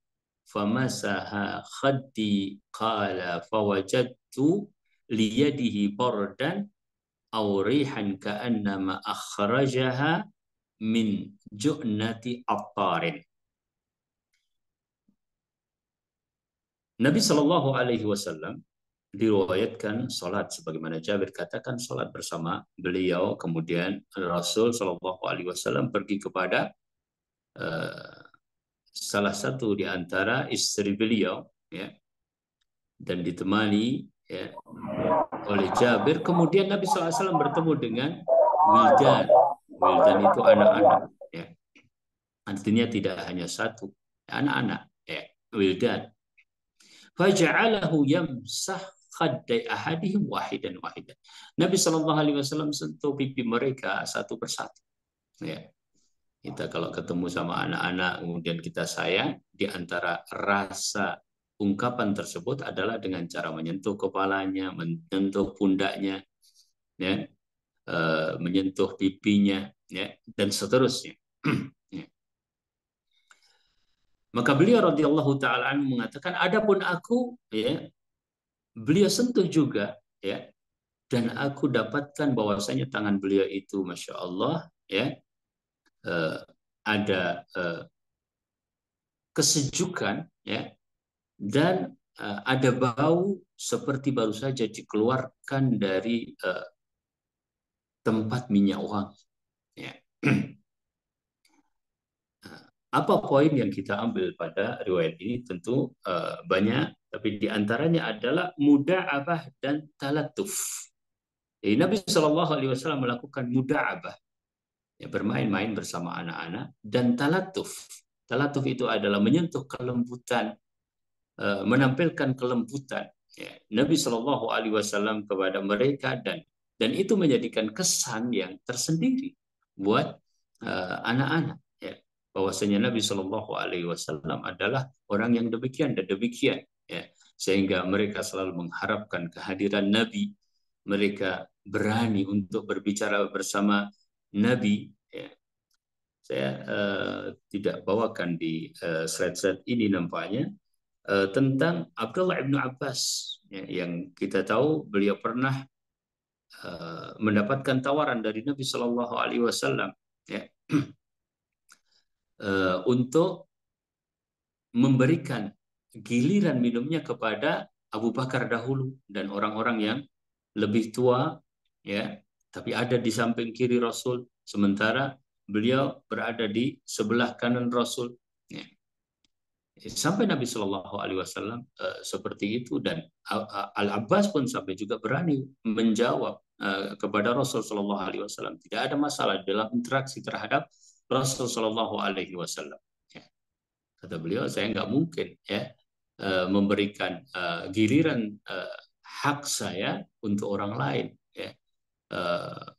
famasaha khaddi qala fawajadtu liyadihi bardan aw rihan ka'annama akhrajaha min ju'nati attarin." Nabi Shallallahu Alaihi Wasallam diriwayatkan salat sebagaimana Jabir katakan salat bersama beliau, kemudian Rasul Shallallahu Alaihi Wasallam pergi kepada salah satu di antara istri beliau ya, dan ditemani ya, oleh Jabir. Kemudian Nabi SAW bertemu dengan wildan. Wildan itu anak-anak ya. Artinya tidak hanya satu, anak-anak ya, wildan. Faja'alahu yamsah khaddai ahadihim wahidan wahidan. Nabi Shallallahu Alaihi Wasallam sentuh pipi mereka satu persatu. Ya. Kita kalau ketemu sama anak-anak kemudian kita sayang, di antara rasa ungkapan tersebut adalah dengan cara menyentuh kepalanya, menyentuh pundaknya, ya, menyentuh pipinya, ya, dan seterusnya. Ya. Maka beliau radhiyallahu taala anhu mengatakan, adapun aku, ya, beliau sentuh juga, ya, dan aku dapatkan bahwasanya tangan beliau itu, masya Allah, ya, ada kesejukan, ya, dan ada bau seperti baru saja dikeluarkan dari tempat minyak wangi. Ya. Apa poin yang kita ambil pada riwayat ini? Tentu banyak, tapi diantaranya adalah muda'abah dan talatuf. Jadi Nabi Shallallahu Alaihi Wasallam melakukan muda'abah, ya, bermain-main bersama anak-anak, dan talatuf. Talatuf itu adalah menyentuh kelembutan, menampilkan kelembutan, ya, Nabi Shallallahu Alaihi Wasallam kepada mereka, dan itu menjadikan kesan yang tersendiri buat anak-anak, ya, bahwasanya Nabi Shallallahu Alaihi Wasallam adalah orang yang demikian dan demikian, ya, sehingga mereka selalu mengharapkan kehadiran Nabi. Mereka berani untuk berbicara bersama Nabi. Ya. Saya tidak bawakan di slide-slide ini nampaknya. Tentang Abdullah ibnu Abbas, ya, yang kita tahu beliau pernah mendapatkan tawaran dari Nabi Shallallahu Alaihi Wasallam, ya, untuk memberikan giliran minumnya kepada Abu Bakar dahulu dan orang-orang yang lebih tua, ya, tapi ada di samping kiri Rasul, sementara beliau berada di sebelah kanan Rasul. Ya. Sampai Nabi Shallallahu Alaihi Wasallam seperti itu, dan Al Abbas pun sampai juga berani menjawab kepada Rasul Shallallahu Alaihi Wasallam. Tidak ada masalah dalam interaksi terhadap Rasul Shallallahu Alaihi Wasallam. Ya. Kata beliau, saya nggak mungkin, ya, memberikan giliran hak saya untuk orang lain. Ya. Uh,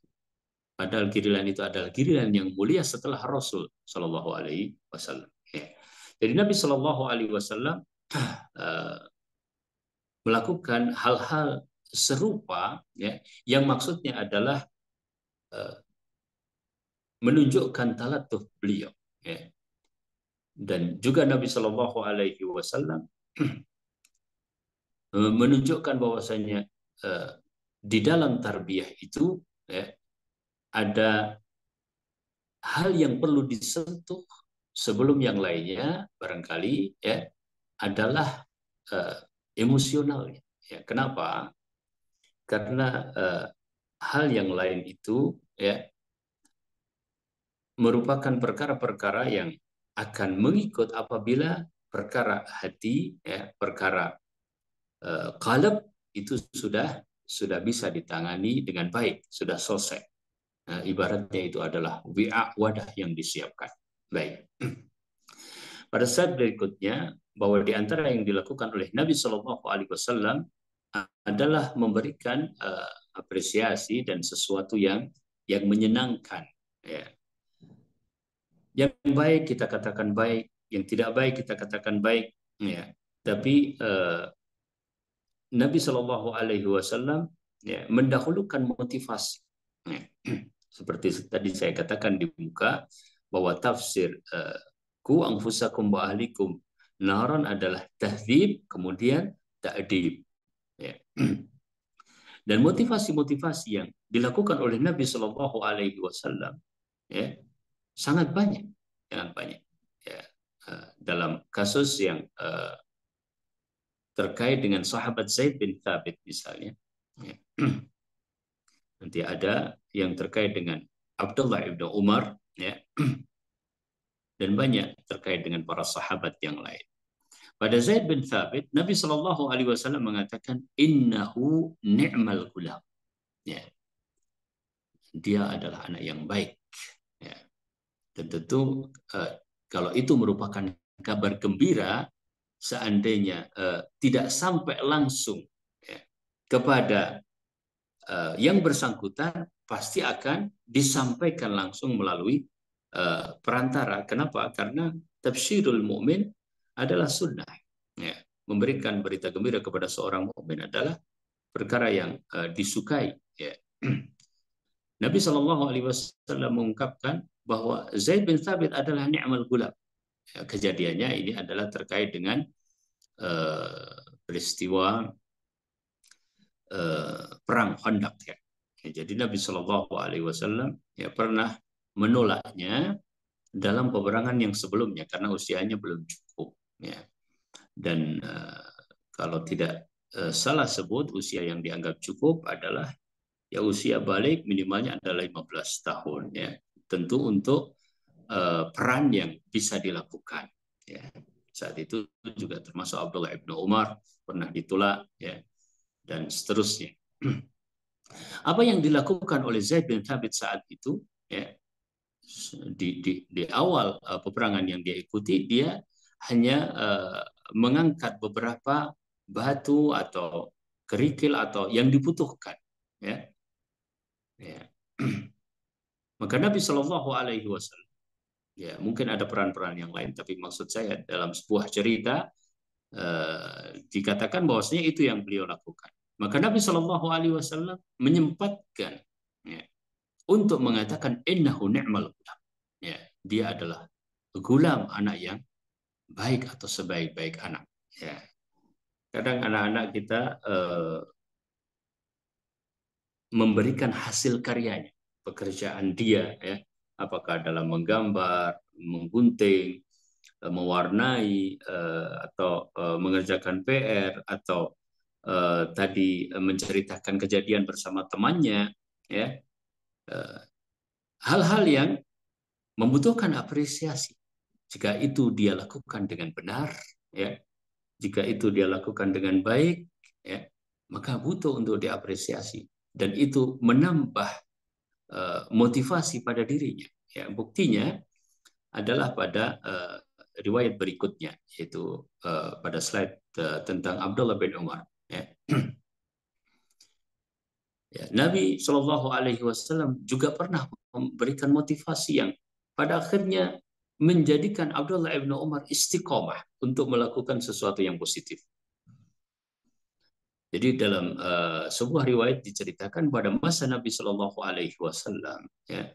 Padahal giliran itu adalah giliran yang mulia setelah Rasul Shallallahu Alaihi Wasallam. Ya. Jadi Nabi Shallallahu Alaihi Wasallam melakukan hal-hal serupa, ya, yang maksudnya adalah menunjukkan talatuh beliau, ya. Dan juga Nabi Shallallahu Alaihi Wasallam menunjukkan bahwasanya di dalam tarbiyah itu, ya, ada hal yang perlu disentuh sebelum yang lainnya, barangkali, ya, adalah emosional. Ya. Kenapa? Karena hal yang lain itu, ya, merupakan perkara-perkara yang akan mengikut apabila perkara hati, ya, perkara qalb itu sudah bisa ditangani dengan baik, sudah selesai. Nah, ibaratnya itu adalah wadah yang disiapkan. Baik. Pada saat berikutnya, bahwa di antara yang dilakukan oleh Nabi Shallallahu Alaihi Wasallam adalah memberikan apresiasi dan sesuatu yang menyenangkan. Ya. Yang baik kita katakan baik, yang tidak baik kita katakan baik. Ya. Tapi Nabi Shallallahu Alaihi Wasallam, ya, mendahulukan motivasi. Ya. Seperti tadi saya katakan di muka, bahwa tafsir ku anfusakum wa ahlikum naran adalah tahdzib, kemudian ta'dib. Ya. Dan motivasi-motivasi yang dilakukan oleh Nabi Shallallahu Alaihi Wasallam, ya, sangat banyak, Ya. Dalam kasus yang terkait dengan sahabat Zaid bin Thabit misalnya, ya. Nanti ada yang terkait dengan Abdullah ibnu Umar, ya, dan banyak terkait dengan para sahabat yang lain. Pada Zaid bin Thabit, Nabi Shallallahu Alaihi Wasallam mengatakan, innahu ni'mal gulam. Ya. Dia adalah anak yang baik. Ya. Dan tentu kalau itu merupakan kabar gembira, seandainya tidak sampai langsung, ya, kepada yang bersangkutan, pasti akan disampaikan langsung melalui perantara. Kenapa? Karena tafsirul mukmin adalah sunnah. Ya. Memberikan berita gembira kepada seorang mukmin adalah perkara yang disukai. Ya. Nabi Shallallahu Alaihi Wasallam mengungkapkan bahwa Zaid bin Thabit adalah ni'mal gulam. Ya, kejadiannya ini adalah terkait dengan peristiwa perang Khandaq. Ya. Ya, jadi Nabi Shallallahu Alaihi Wasallam, ya, pernah menolaknya dalam peperangan yang sebelumnya karena usianya belum cukup. Ya. Dan kalau tidak salah sebut, usia yang dianggap cukup adalah, ya, usia balik minimalnya adalah 15 tahun. Ya. Tentu untuk peran yang bisa dilakukan. Ya. Saat itu juga termasuk Abdullah ibnu Umar pernah ditolak, ya, dan seterusnya. Apa yang dilakukan oleh Zaid bin Thabit saat itu, ya, di awal peperangan yang dia ikuti, dia hanya mengangkat beberapa batu atau kerikil atau yang dibutuhkan. Ya. Ya. Maka Nabi Shallallahu Alaihi Wasallam, ya, mungkin ada peran-peran yang lain, tapi maksud saya dalam sebuah cerita dikatakan bahwasanya itu yang beliau lakukan. Maka Nabi Shallallahu Alaihi Wasallam menyempatkan, ya, untuk mengatakan innahu ni'mal gulam. Ya, dia adalah gulam, anak yang baik atau sebaik-baik anak. Ya. Kadang anak-anak kita memberikan hasil karyanya, pekerjaan dia, ya, apakah dalam menggambar, menggunting, mewarnai, atau mengerjakan PR, atau tadi menceritakan kejadian bersama temannya, ya, hal-hal yang membutuhkan apresiasi. Jika itu dia lakukan dengan benar, ya, jika itu dia lakukan dengan baik, ya, maka butuh untuk diapresiasi, dan itu menambah motivasi pada dirinya. Ya, buktinya adalah pada riwayat berikutnya, yaitu pada slide tentang Abdullah bin Umar. Ya. Ya, Nabi Shallallahu Alaihi Wasallam juga pernah memberikan motivasi yang pada akhirnya menjadikan Abdullah bin Umar istiqomah untuk melakukan sesuatu yang positif. Jadi dalam sebuah riwayat diceritakan pada masa Nabi Shallallahu Alaihi Wasallam, ya,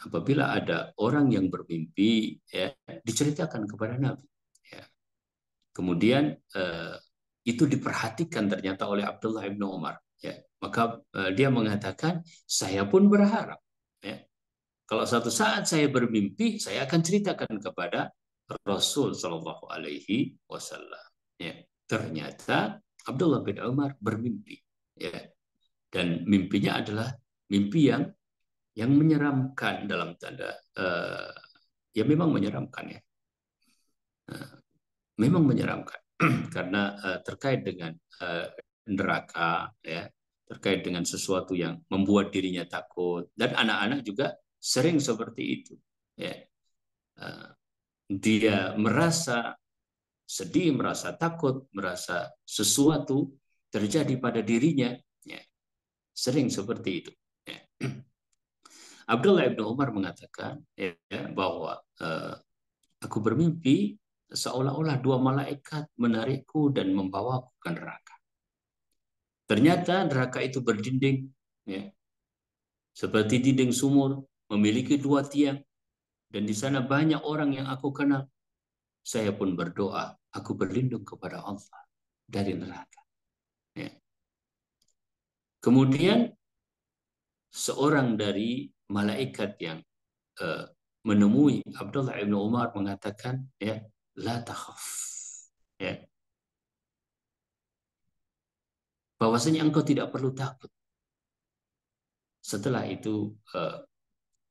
apabila ada orang yang bermimpi, ya, diceritakan kepada Nabi. Ya. Kemudian itu diperhatikan ternyata oleh Abdullah bin Umar. Ya. Maka dia mengatakan, saya pun berharap, ya, kalau suatu saat saya bermimpi, saya akan ceritakan kepada Rasul Shallallahu Alaihi Wasallam. Ya. Ternyata Abdullah bin Umar bermimpi, ya, dan mimpinya adalah mimpi yang menyeramkan, dalam tanda ya memang menyeramkan, ya. Memang menyeramkan karena terkait dengan neraka, ya, terkait dengan sesuatu yang membuat dirinya takut, dan anak-anak juga sering seperti itu, ya. Dia merasa sedih, merasa takut, merasa sesuatu terjadi pada dirinya, ya, sering seperti itu, ya. Abdullah bin Umar mengatakan, ya, bahwa aku bermimpi seolah-olah dua malaikat menarikku dan membawaku ke neraka. Ternyata neraka itu berdinding, ya, seperti dinding sumur, memiliki dua tiang, dan di sana banyak orang yang aku kenal. Saya pun berdoa, aku berlindung kepada Allah dari neraka. Ya. Kemudian seorang dari malaikat yang menemui Abdullah bin Umar mengatakan, ya, la takhaf, ya, bahwasanya engkau tidak perlu takut. Setelah itu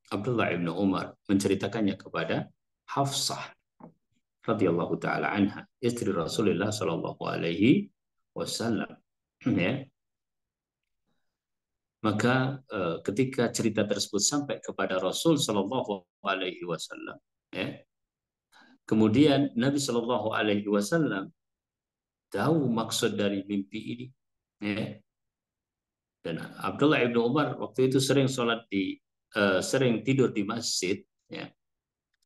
Abdullah bin Umar menceritakannya kepada Hafsah radhiyallahu taala anha, istri Rasulullah sallallahu alaihi wasallam. Ya. Maka ketika cerita tersebut sampai kepada Rasul sallallahu alaihi wasallam, ya, kemudian Nabi sallallahu alaihi wasallam tahu maksud dari mimpi ini, ya. Dan Abdullah bin Umar waktu itu sering sering tidur di masjid, ya.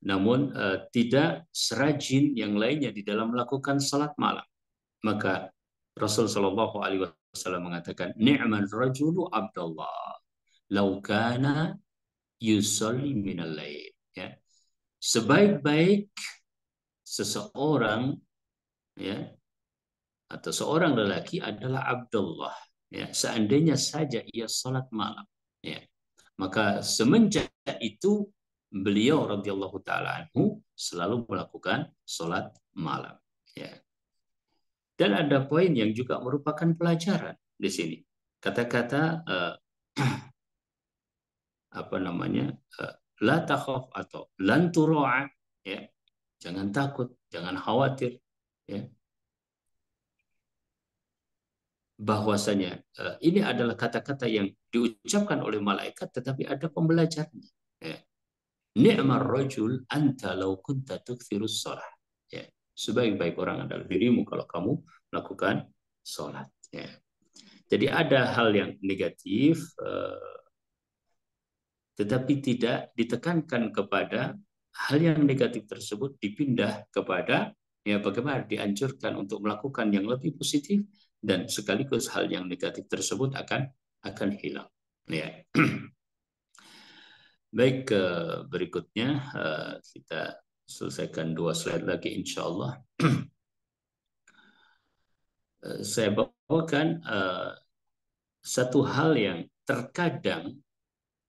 Namun tidak serajin yang lainnya di dalam melakukan salat malam. Maka Rasul Shallallahu Alaihi Wasallam mengatakan, "Ni'man rajulu Abdullah, lau kana yusalli minal lail." Ya, sebaik-baik seseorang, ya, atau seorang lelaki adalah Abdullah. Ya, seandainya saja ia salat malam. Ya, maka semenjak itu beliau radhiyallahu taala anhu selalu melakukan salat malam. Ya. Dan ada poin yang juga merupakan pelajaran di sini. Kata-kata apa namanya, la takhaf atau lan turaa, ya, jangan takut, jangan khawatir, ya, bahwasanya ini adalah kata-kata yang diucapkan oleh malaikat, tetapi ada pembelajarannya. Ya. Ni'mar rajul anta law kunta tukthirus shalah. Ya. Sebaik-baik orang adalah dirimu kalau kamu melakukan sholat. Ya. Jadi ada hal yang negatif, tetapi tidak ditekankan kepada hal yang negatif tersebut, dipindah kepada, ya, bagaimana dianjurkan untuk melakukan yang lebih positif, dan sekaligus hal yang negatif tersebut akan hilang. Ya. Baik, berikutnya kita selesaikan 2 slide lagi insya Allah. Saya bawakan satu hal yang terkadang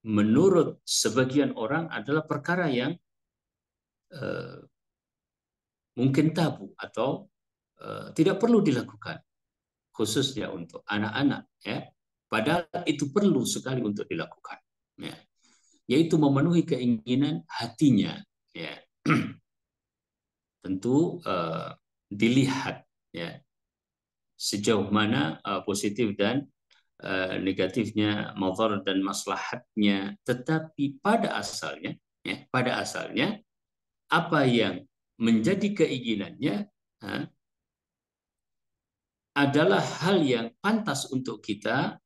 menurut sebagian orang adalah perkara yang uh, mungkin tabu atau tidak perlu dilakukan, khususnya untuk anak-anak, ya. Padahal itu perlu sekali untuk dilakukan, ya. Yaitu memenuhi keinginan hatinya, ya. Tentu dilihat, ya, sejauh mana positif dan negatifnya, madhar dan maslahatnya. Tetapi pada asalnya, ya, pada asalnya apa yang menjadi keinginannya adalah hal yang pantas untuk kita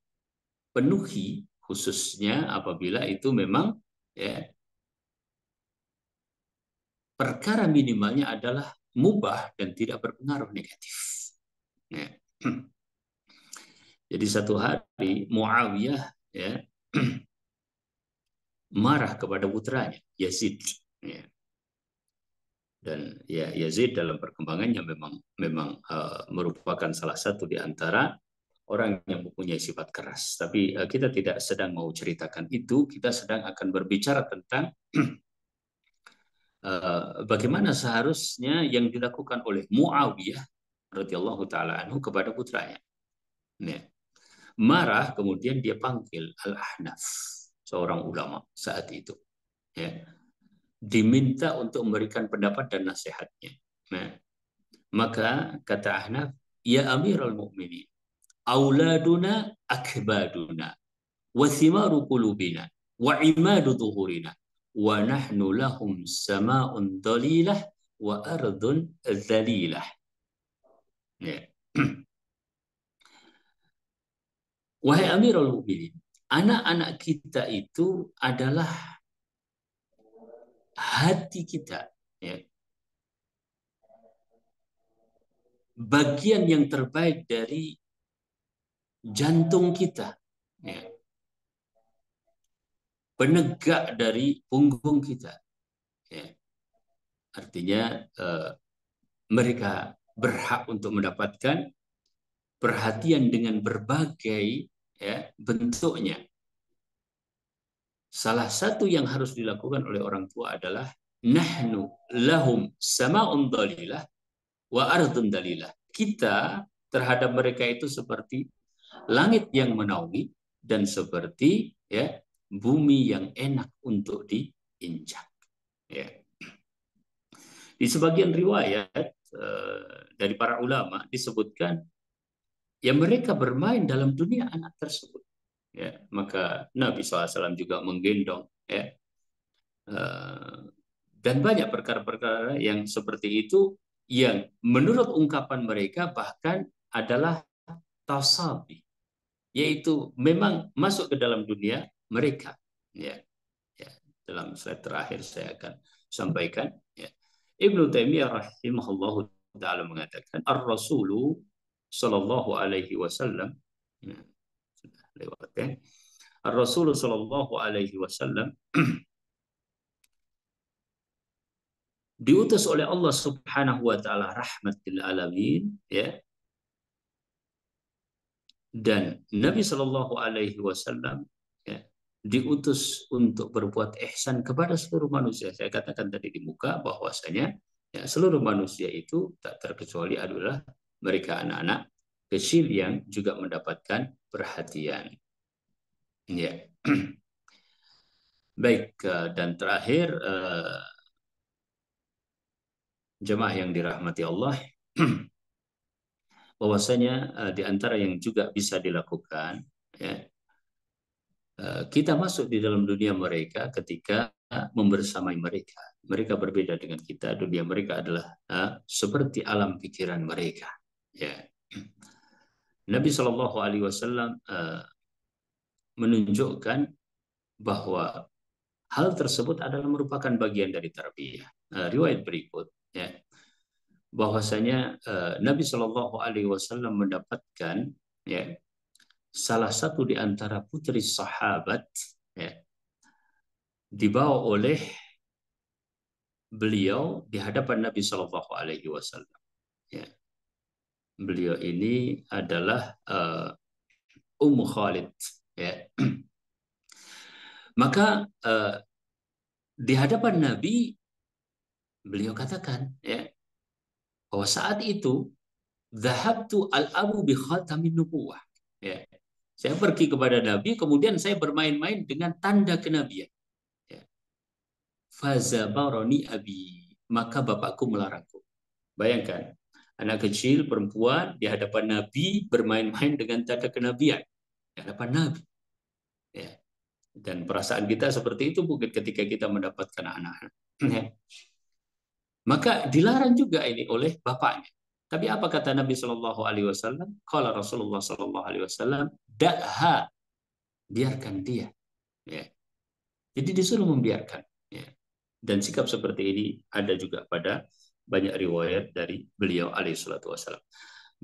penuhi, khususnya apabila itu memang, ya, perkara minimalnya adalah mubah dan tidak berpengaruh negatif. Ya. Jadi satu hari Muawiyah, ya, marah kepada putranya Yazid. Ya. Dan ya, Yazid dalam perkembangannya memang merupakan salah satu di antara orang yang mempunyai sifat keras. Tapi kita tidak sedang mau ceritakan itu, kita sedang akan berbicara tentang bagaimana seharusnya yang dilakukan oleh Muawiyah radhiyallahu taala anhu kepada putranya. Nah, marah kemudian dia panggil Al-Ahnaf, seorang ulama saat itu. Ya. Diminta untuk memberikan pendapat dan nasihatnya. Nah, maka kata Ahnaf, ya Amirul Mukminin, auladuna akbaduna wa thimaru qulubina wa imadu dhuhurina wa nahnu lahum sama'un dalilah wa ardun dhalilah. Ya. Wahai Amirul Mukminin, anak-anak kita itu adalah hati kita, ya. Bagian yang terbaik dari jantung kita, ya. Penegak dari punggung kita, ya. Artinya mereka berhak untuk mendapatkan perhatian dengan berbagai, ya, bentuknya. Salah satu yang harus dilakukan oleh orang tua adalah nahnu lahum sama'un dalilah wa ardun dalilah. Kita terhadap mereka itu seperti langit yang menaungi dan seperti, ya, bumi yang enak untuk diinjak. Ya. Di sebagian riwayat dari para ulama disebutkan ya mereka bermain dalam dunia anak tersebut. Ya, maka Nabi SAW juga menggendong, ya, dan banyak perkara-perkara yang seperti itu yang menurut ungkapan mereka bahkan adalah tasabi, yaitu memang masuk ke dalam dunia mereka. Ya, ya. Dalam slide terakhir saya akan sampaikan. Ya. Ibnu Taimiyah rahimahullah taala mengatakan ar-rasulu sallallahu alaihi wasallam, ya, sudah lewat, ya. Ar-rasulu sallallahu alaihi wasallam diutus oleh Allah Subhanahu wa taala rahmatil alamin, ya. Dan Nabi Shallallahu alaihi wasallam, ya, diutus untuk berbuat ihsan kepada seluruh manusia. Saya katakan tadi di muka bahwasanya, ya, seluruh manusia itu tak terkecuali adalah mereka anak-anak kecil yang juga mendapatkan perhatian. Ya. Baik, dan terakhir jemaah yang dirahmati Allah, bahwasanya di antara yang juga bisa dilakukan, ya, kita masuk di dalam dunia mereka ketika membersamai mereka. Mereka berbeda dengan kita. Dunia mereka adalah seperti alam pikiran mereka. Ya. Nabi Shallallahu Alaihi Wasallam menunjukkan bahwa hal tersebut adalah merupakan bagian dari tarbiyah. Riwayat berikut, ya, bahwasanya Nabi Shallallahu Alaihi Wasallam mendapatkan, ya, salah satu di antara putri sahabat, ya, dibawa oleh beliau di hadapan Nabi Shallallahu Alaihi Wasallam. Ya. Beliau ini adalah Ummu Khalid, ya. Maka di hadapan Nabi beliau katakan ya bahwa saat itu dhahabtu al-abu bi khatamin nubuwah. Ya. Saya pergi kepada Nabi, kemudian saya bermain-main dengan tanda kenabian. Ya. Fazabarani abi, maka bapakku melarangku. Bayangkan, anak kecil perempuan di hadapan Nabi bermain-main dengan tanda kenabian di hadapan Nabi. Ya. Dan perasaan kita seperti itu mungkin ketika kita mendapatkan anak-anak. Ya. Maka dilarang juga ini oleh bapaknya. Tapi apa kata Nabi Shallallahu Alaihi Wasallam? Kalau Rasulullah Shallallahu Alaihi Wasallam, dakha, biarkan dia. Ya. Jadi disuruh membiarkan. Ya. Dan sikap seperti ini ada juga pada banyak riwayat dari beliau alaihissalatu wassalam.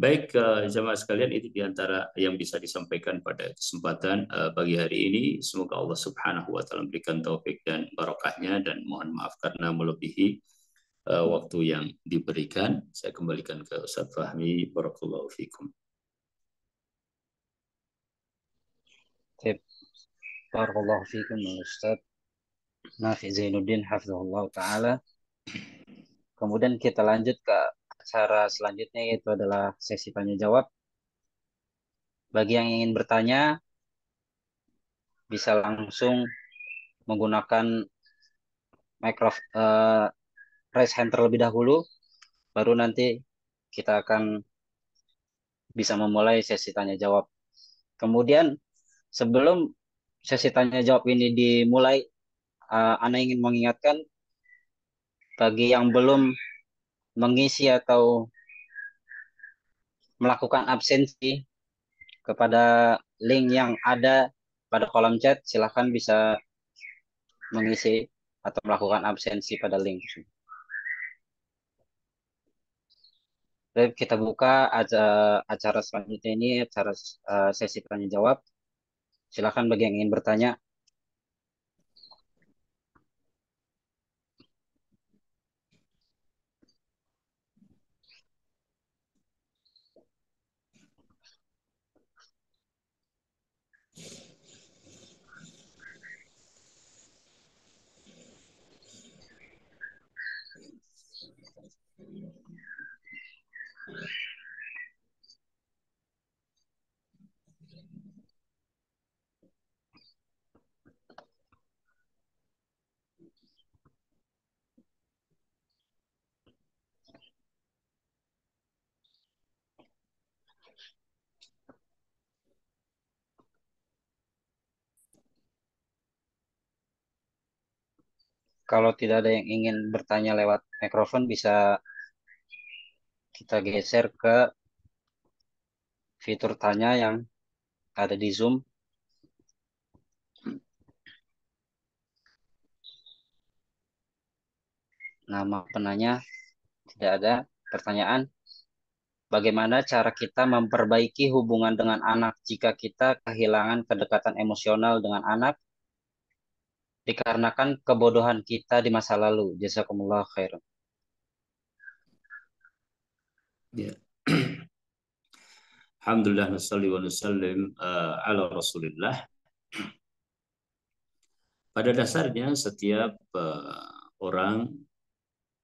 Baik, jamaah sekalian, itu diantara yang bisa disampaikan pada kesempatan pagi hari ini. Semoga Allah Subhanahu wa Ta'ala memberikan taufik dan barokahnya, dan mohon maaf karena melebihi waktu yang diberikan. Saya kembalikan ke Ustaz Fahmi. Barakallahu fikum. Barakallahu fikum Ustaz Nafi Zainuddin hafizahullah taala. Kemudian kita lanjut ke acara selanjutnya, yaitu adalah sesi tanya jawab. Bagi yang ingin bertanya bisa langsung menggunakan raise hand terlebih dahulu, baru nanti kita akan bisa memulai sesi tanya jawab. Kemudian sebelum sesi tanya jawab ini dimulai, Ana ingin mengingatkan bagi yang belum mengisi atau melakukan absensi kepada link yang ada pada kolom chat, silahkan bisa mengisi atau melakukan absensi pada link. Baik, kita buka acara selanjutnya ini, acara sesi tanya jawab. Silakan bagi yang ingin bertanya. Kalau tidak ada yang ingin bertanya lewat mikrofon, bisa kita geser ke fitur tanya yang ada di Zoom. Nama penanya tidak ada. Pertanyaan, bagaimana cara kita memperbaiki hubungan dengan anak jika kita kehilangan kedekatan emosional dengan anak dikarenakan kebodohan kita di masa lalu? Jazakumullah khairan. Ya. Alhamdulillah, nusalli wa nusallim ala Rasulillah. Pada dasarnya setiap orang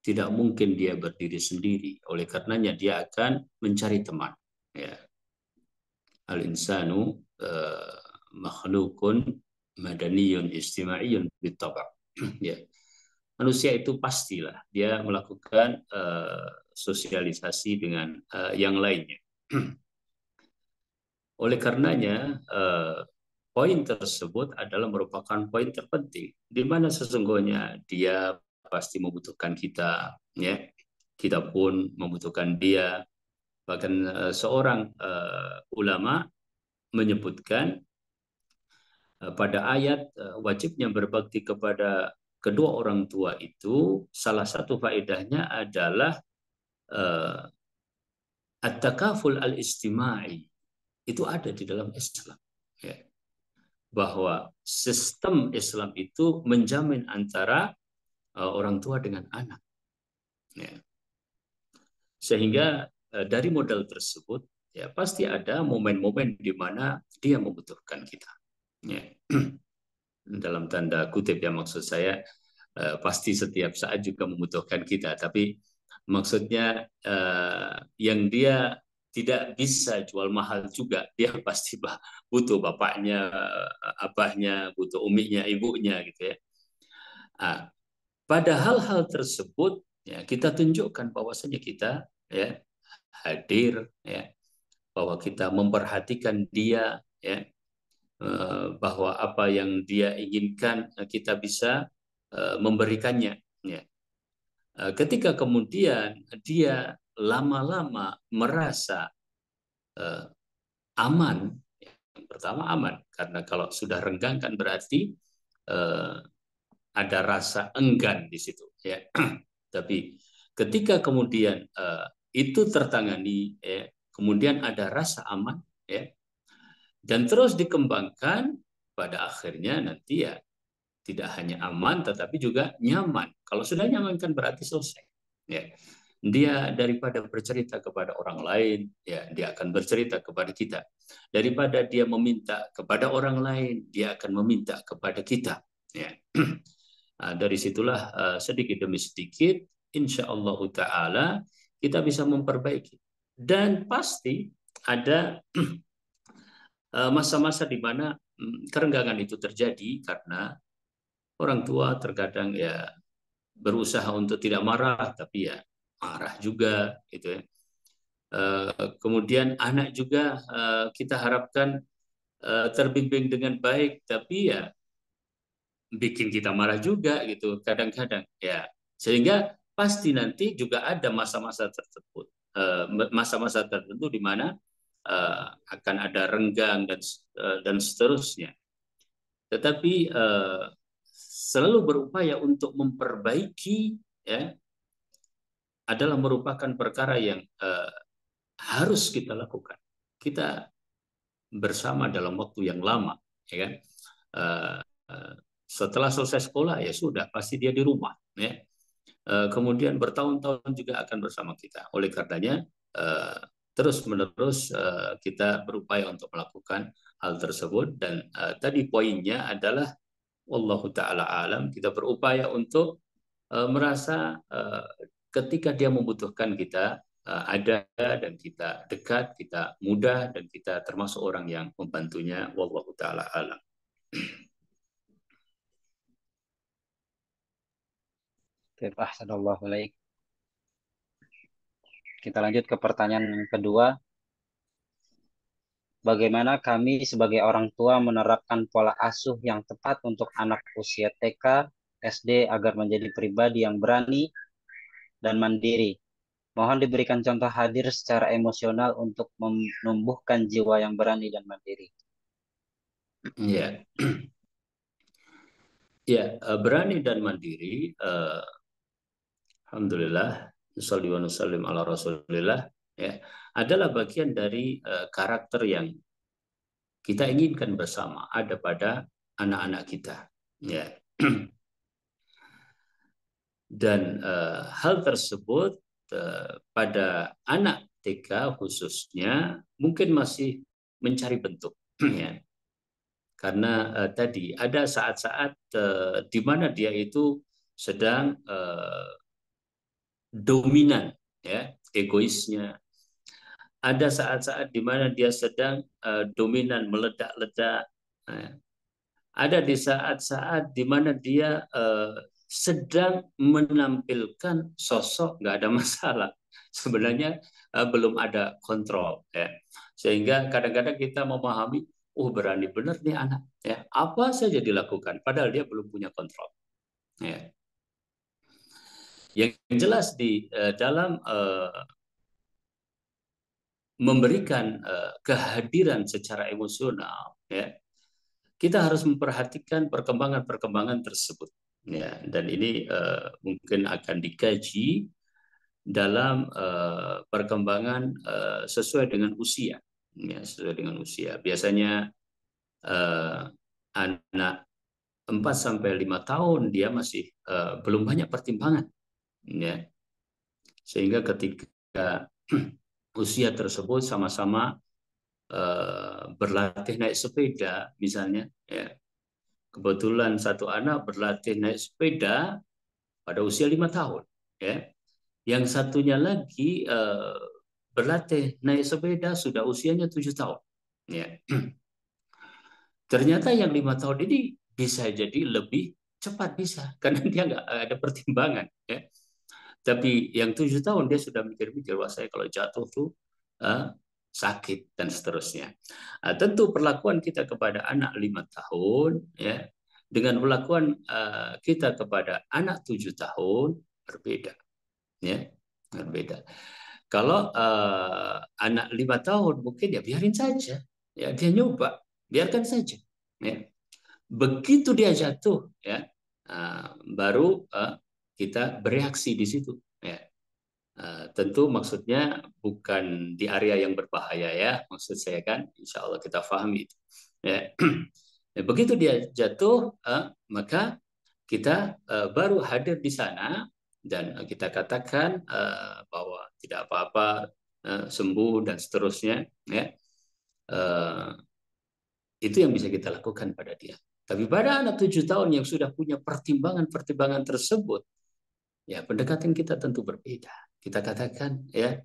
tidak mungkin dia berdiri sendiri. Oleh karenanya dia akan mencari teman. Ya. Al-insanu makhlukun madaniyun istima'iyun bittab'a. Ya. Manusia itu pastilah dia melakukan sosialisasi dengan yang lainnya. Oleh karenanya poin tersebut adalah merupakan poin terpenting, di mana sesungguhnya dia pasti membutuhkan kita, ya. Kita pun membutuhkan dia. Bahkan seorang ulama menyebutkan pada ayat wajibnya berbakti kepada kedua orang tua itu, salah satu faedahnya adalah at-takaful al-istimai. Itu ada di dalam Islam. Ya. Bahwa sistem Islam itu menjamin antara orang tua dengan anak. Ya. Sehingga dari modal tersebut, ya pasti ada momen-momen di mana dia membutuhkan kita. Ya. Dalam tanda kutip ya, maksud saya pasti setiap saat juga membutuhkan kita, tapi maksudnya yang dia tidak bisa jual mahal juga, dia pasti butuh bapaknya, abahnya, butuh uminya, ibunya gitu ya. Nah, pada hal-hal tersebut ya kita tunjukkan bahwasanya kita ya hadir ya, bahwa kita memperhatikan dia ya, bahwa apa yang dia inginkan kita bisa memberikannya ya. Ketika kemudian dia lama-lama merasa eh, aman, yang pertama aman karena kalau sudah renggang kan berarti eh, ada rasa enggan di situ ya. Tapi ketika kemudian itu tertangani ya, kemudian ada rasa aman ya, dan terus dikembangkan, pada akhirnya nanti ya tidak hanya aman tetapi juga nyaman. Kalau sudah nyaman kan berarti selesai. Ya. Dia daripada bercerita kepada orang lain, ya dia akan bercerita kepada kita. Daripada dia meminta kepada orang lain, dia akan meminta kepada kita. Ya. Nah, dari situlah sedikit demi sedikit, insya Allah Taala kita bisa memperbaiki. Dan pasti ada masa-masa di mana kerenggangan itu terjadi karena orang tua terkadang ya berusaha untuk tidak marah, tapi ya marah juga gitu ya. Kemudian anak juga kita harapkan terbimbing dengan baik, tapi ya bikin kita marah juga gitu kadang-kadang ya. Sehingga pasti nanti juga ada masa-masa tersebut, masa-masa tertentu di mana akan ada renggang dan seterusnya. Tetapi selalu berupaya untuk memperbaiki ya adalah merupakan perkara yang harus kita lakukan. Kita bersama dalam waktu yang lama, ya kan? Uh, uh, Setelah selesai sekolah ya sudah pasti dia di rumah, ya. Kemudian bertahun-tahun juga akan bersama kita. Oleh karenanya terus-menerus kita berupaya untuk melakukan hal tersebut dan tadi poinnya adalah wallahu taala alam, kita berupaya untuk merasa ketika dia membutuhkan kita ada dan kita dekat, kita mudah dan kita termasuk orang yang membantunya. Wallahu taala alam. Ahsanallahu alaik. Kita lanjut ke pertanyaan yang kedua. Bagaimana kami sebagai orang tua menerapkan pola asuh yang tepat untuk anak usia TK, SD agar menjadi pribadi yang berani dan mandiri? Mohon diberikan contoh hadir secara emosional untuk menumbuhkan jiwa yang berani dan mandiri. Ya, ya, berani dan mandiri. Alhamdulillah, nusalli wa nusallim ala Rasulillah, ya, adalah bagian dari karakter yang kita inginkan bersama ada pada anak-anak kita. Ya. Dan hal tersebut pada anak TK khususnya mungkin masih mencari bentuk, ya. Karena tadi ada saat-saat di mana dia itu sedang dominan, ya, egoisnya. Ada saat-saat di mana dia sedang dominan, meledak-ledak. Nah, ada di saat-saat di mana dia sedang menampilkan sosok nggak ada masalah. Sebenarnya belum ada kontrol, ya. Sehingga kadang-kadang kita memahami, oh berani benar nih anak, ya. Apa saja dilakukan, padahal dia belum punya kontrol. Ya. Yang jelas di dalam memberikan kehadiran secara emosional, ya, kita harus memperhatikan perkembangan-perkembangan tersebut, ya. Dan ini mungkin akan dikaji dalam perkembangan sesuai dengan usia, ya, sesuai dengan usia. Biasanya anak 4 sampai 5 tahun dia masih belum banyak pertimbangan, ya. Sehingga ketika usia tersebut sama-sama berlatih naik sepeda misalnya, ya. Kebetulan satu anak berlatih naik sepeda pada usia 5 tahun, ya. Yang satunya lagi berlatih naik sepeda sudah usianya 7 tahun, ya. Ternyata yang 5 tahun ini bisa jadi lebih cepat bisa karena dia nggak ada pertimbangan, ya. Tapi yang 7 tahun dia sudah mikir-mikir, wah saya kalau jatuh tuh uh, sakit dan seterusnya. Tentu perlakuan kita kepada anak 5 tahun, ya, dengan perlakuan kita kepada anak 7 tahun berbeda, ya, berbeda. Kalau anak 5 tahun mungkin ya biarin saja, ya dia nyoba, biarkan saja. Ya. Begitu dia jatuh, ya, baru kita bereaksi di situ. Ya. Tentu maksudnya bukan di area yang berbahaya, ya, maksud saya kan, insya Allah kita pahami itu. Ya. Begitu dia jatuh, maka kita baru hadir di sana dan kita katakan bahwa tidak apa-apa, sembuh dan seterusnya, ya. Uh, itu yang bisa kita lakukan pada dia. Tapi pada anak 7 tahun yang sudah punya pertimbangan-pertimbangan tersebut, ya pendekatan kita tentu berbeda. Kita katakan, ya,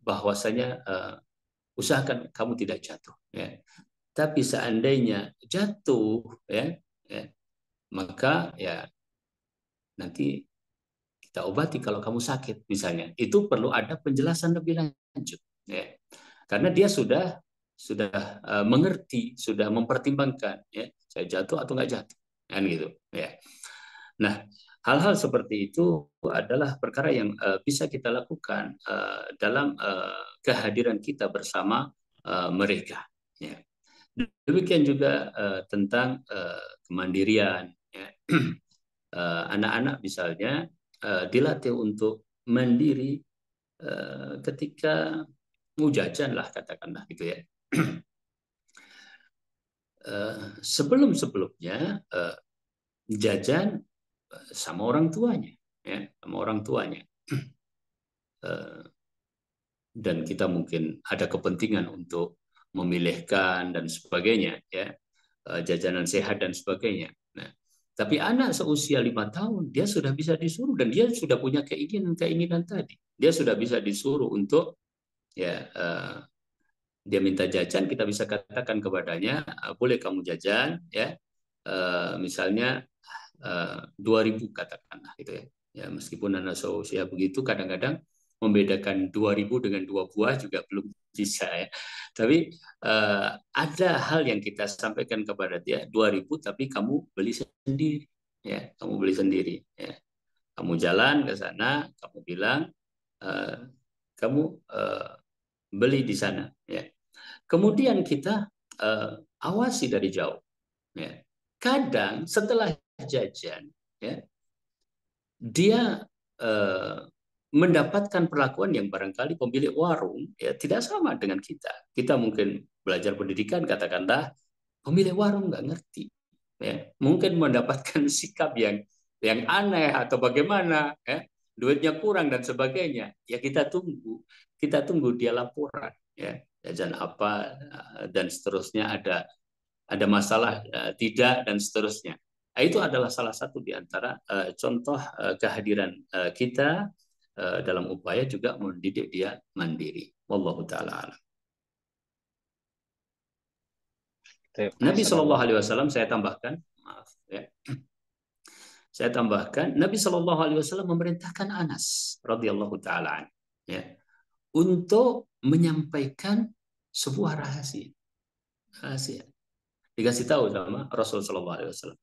bahwasanya usahakan kamu tidak jatuh, ya. Tapi seandainya jatuh, ya, ya, maka ya nanti kita obati kalau kamu sakit misalnya. Itu perlu ada penjelasan lebih lanjut, ya. Karena dia sudah mengerti, sudah mempertimbangkan, ya, saya jatuh atau nggak jatuh, kan gitu, ya. Nah, hal-hal seperti itu adalah perkara yang bisa kita lakukan dalam kehadiran kita bersama mereka, ya. Demikian juga tentang kemandirian, ya. Anak-anak misalnya dilatih untuk mandiri ketika mau jajan lah katakanlah gitu, ya. Sebelum-sebelumnya jajan sama orang tuanya, ya, sama orang tuanya. Dan kita mungkin ada kepentingan untuk memilihkan dan sebagainya, ya, jajanan sehat dan sebagainya. Nah, tapi anak seusia 5 tahun dia sudah bisa disuruh dan dia sudah punya keinginan tadi. Dia sudah bisa disuruh untuk, ya, dia minta jajan, kita bisa katakan kepadanya, boleh kamu jajan, ya, misalnya 2.000 katakanlah gitu, ya. Ya meskipun anak seusia begitu kadang-kadang membedakan 2.000 dengan 2 buah juga belum bisa, ya. Tapi ada hal yang kita sampaikan kepada dia, 2.000 tapi kamu beli sendiri, ya, kamu beli sendiri, ya. Kamu jalan ke sana, kamu bilang kamu beli di sana, ya. Kemudian kita awasi dari jauh, ya. Kadang setelah jajan, ya, dia mendapatkan perlakuan yang barangkali pemilik warung, ya, tidak sama dengan kita. Kita mungkin belajar pendidikan, katakanlah pemilik warung nggak ngerti, ya. Mungkin mendapatkan sikap yang aneh atau bagaimana, ya, duitnya kurang dan sebagainya. Ya kita tunggu dia laporan, ya, jajan apa dan seterusnya, ada masalah tidak dan seterusnya. Itu adalah salah satu di antara contoh kehadiran kita dalam upaya juga mendidik dia mandiri. Wallahu taala alam. Nabi Shallallahu Alaihi Wasallam, saya tambahkan, maaf, ya. Saya tambahkan, Nabi Shallallahu Alaihi Wasallam memerintahkan Anas radhiyallahu taala, ya, untuk menyampaikan sebuah rahasia. Rahasia dikasih tahu sama Rasul Shallallahu Alaihi Wasallam.